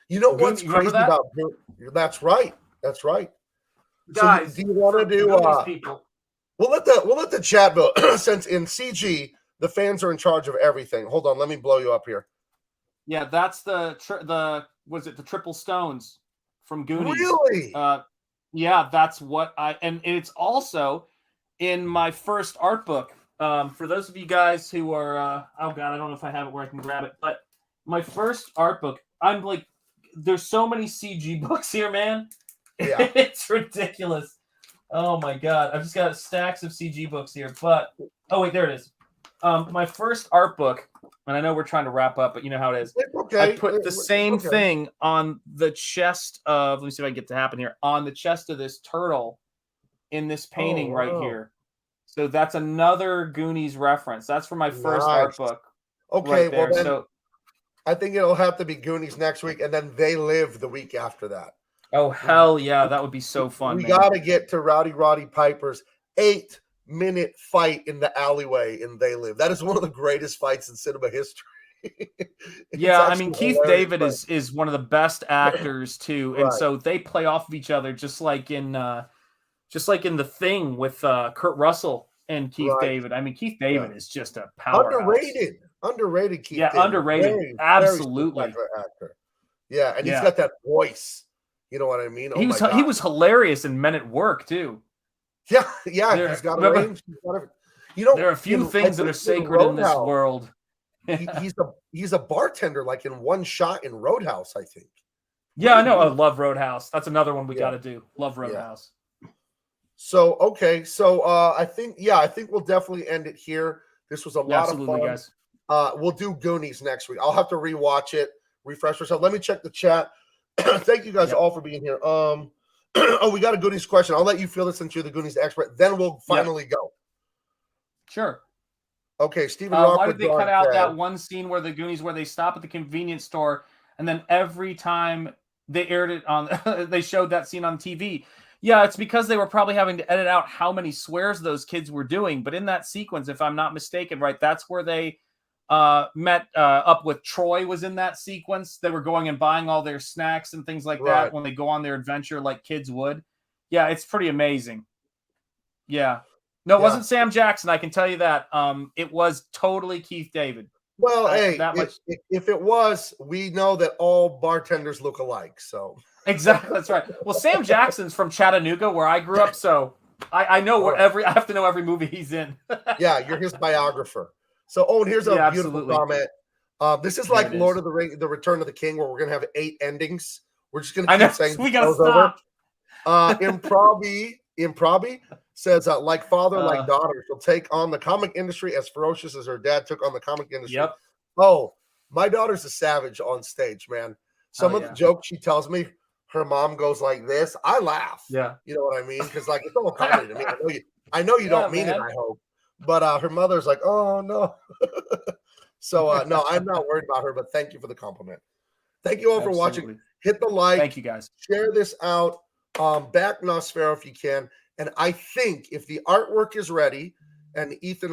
You know what's crazy about Goonies? That's right. That's right. Guys, so do you want to do? We'll let the chat vote. Since in CG the fans are in charge of everything. Hold on, let me blow you up here. Yeah, that's the Triple Stones from Goonies. Really? Yeah, that's what and it's also in my first art book. For those of you guys who are, oh God, I don't know if I have it where I can grab it, but my first art book, I'm like, there's so many CG books here, man. Yeah. It's ridiculous. Oh my God. I've just got stacks of CG books here, but, oh wait, there it is. My first art book, and I know we're trying to wrap up, but you know how it is. I put the same thing on the chest of, let me see if I can get to happen here, on the chest of this turtle in this painting right here. So that's another Goonies reference. That's for my first art book. Okay, well then I think it'll have to be Goonies next week, and then They Live the week after that. Oh, hell yeah. That would be so fun. We got to get to Roddy Piper's 8-minute fight in the alleyway in They Live. That is one of the greatest fights in cinema history. Yeah, I mean, Keith David is one of the best actors too. And so they play off of each other just like in The Thing with Kurt Russell and Keith David. I mean, Keith David is just a powerhouse. Underrated Keith David. Yeah, underrated. Very, absolutely. Very actor. Yeah, and he's got that voice. You know what I mean? He was hilarious in Men at Work too. Yeah. He's got a range. You know, there are a few things that are sacred in this world. he's a bartender, like in One Shot in Roadhouse, I think. Yeah, I know. I love Roadhouse. That's another one we got to do. Love Roadhouse. Yeah. So okay, I think we'll definitely end it here. This was a lot of fun, guys. We'll do Goonies next week. I'll have to rewatch it, refresh myself. Let me check the chat. Thank you guys all for being here. We got a Goonies question. I'll let you field it since you're the Goonies expert. Then we'll finally go. Sure. Okay, Stephen Rock. Why did they cut out that one scene where the Goonies, where they stop at the convenience store, and then every time they aired it on, they showed that scene on TV? Yeah, it's because they were probably having to edit out how many swears those kids were doing. But in that sequence, if I'm not mistaken, right, that's where they met up with Troy. Was in that sequence. They were going and buying all their snacks and things like that when they go on their adventure like kids would. Yeah, it's pretty amazing. Yeah. No, it wasn't Sam Jackson, I can tell you that. It was totally Keith David. Well, if it was, we know that all bartenders look alike. So exactly, that's right. Well, Sam Jackson's from Chattanooga, where I grew up, so I know where I have to know every movie he's in. Yeah, you're his biographer. So, and here's a beautiful comment. This is like Lord of the Rings, The Return of the King, where we're gonna have 8 endings. We're just gonna keep saying we gotta stop. Improbi says, like father, like daughter, she'll take on the comic industry as ferocious as her dad took on the comic industry. Yep. Oh, my daughter's a savage on stage, man. Some of the jokes she tells me, her mom goes like this, I laugh. Yeah. You know what I mean? Because like it's all comedy to me. I know you don't mean it, I hope. But her mother's like, oh no. So no, I'm not worried about her, but thank you for the compliment. Thank you all for watching. Hit the like. Thank you guys. Share this out. Back Nosfero if you can. And I think if the artwork is ready and Ethan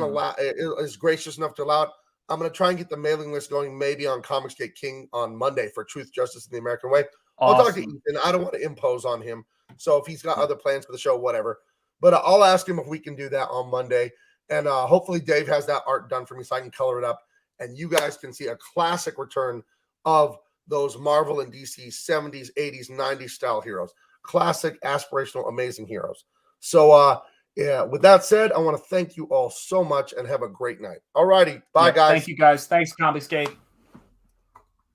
is gracious enough to allow it, I'm going to try and get the mailing list going maybe on Comicsgate King on Monday for Truth, Justice, and the American Way. I'll talk to Ethan. I don't want to impose on him. So if he's got other plans for the show, whatever. But I'll ask him if we can do that on Monday. And hopefully Dave has that art done for me so I can color it up. And you guys can see a classic return of those Marvel and DC 70s, 80s, 90s style heroes. Classic, aspirational, amazing heroes. So, yeah, with that said, I want to thank you all so much and have a great night. All righty. Bye, guys. Thank you, guys. Thanks, Comicsgate.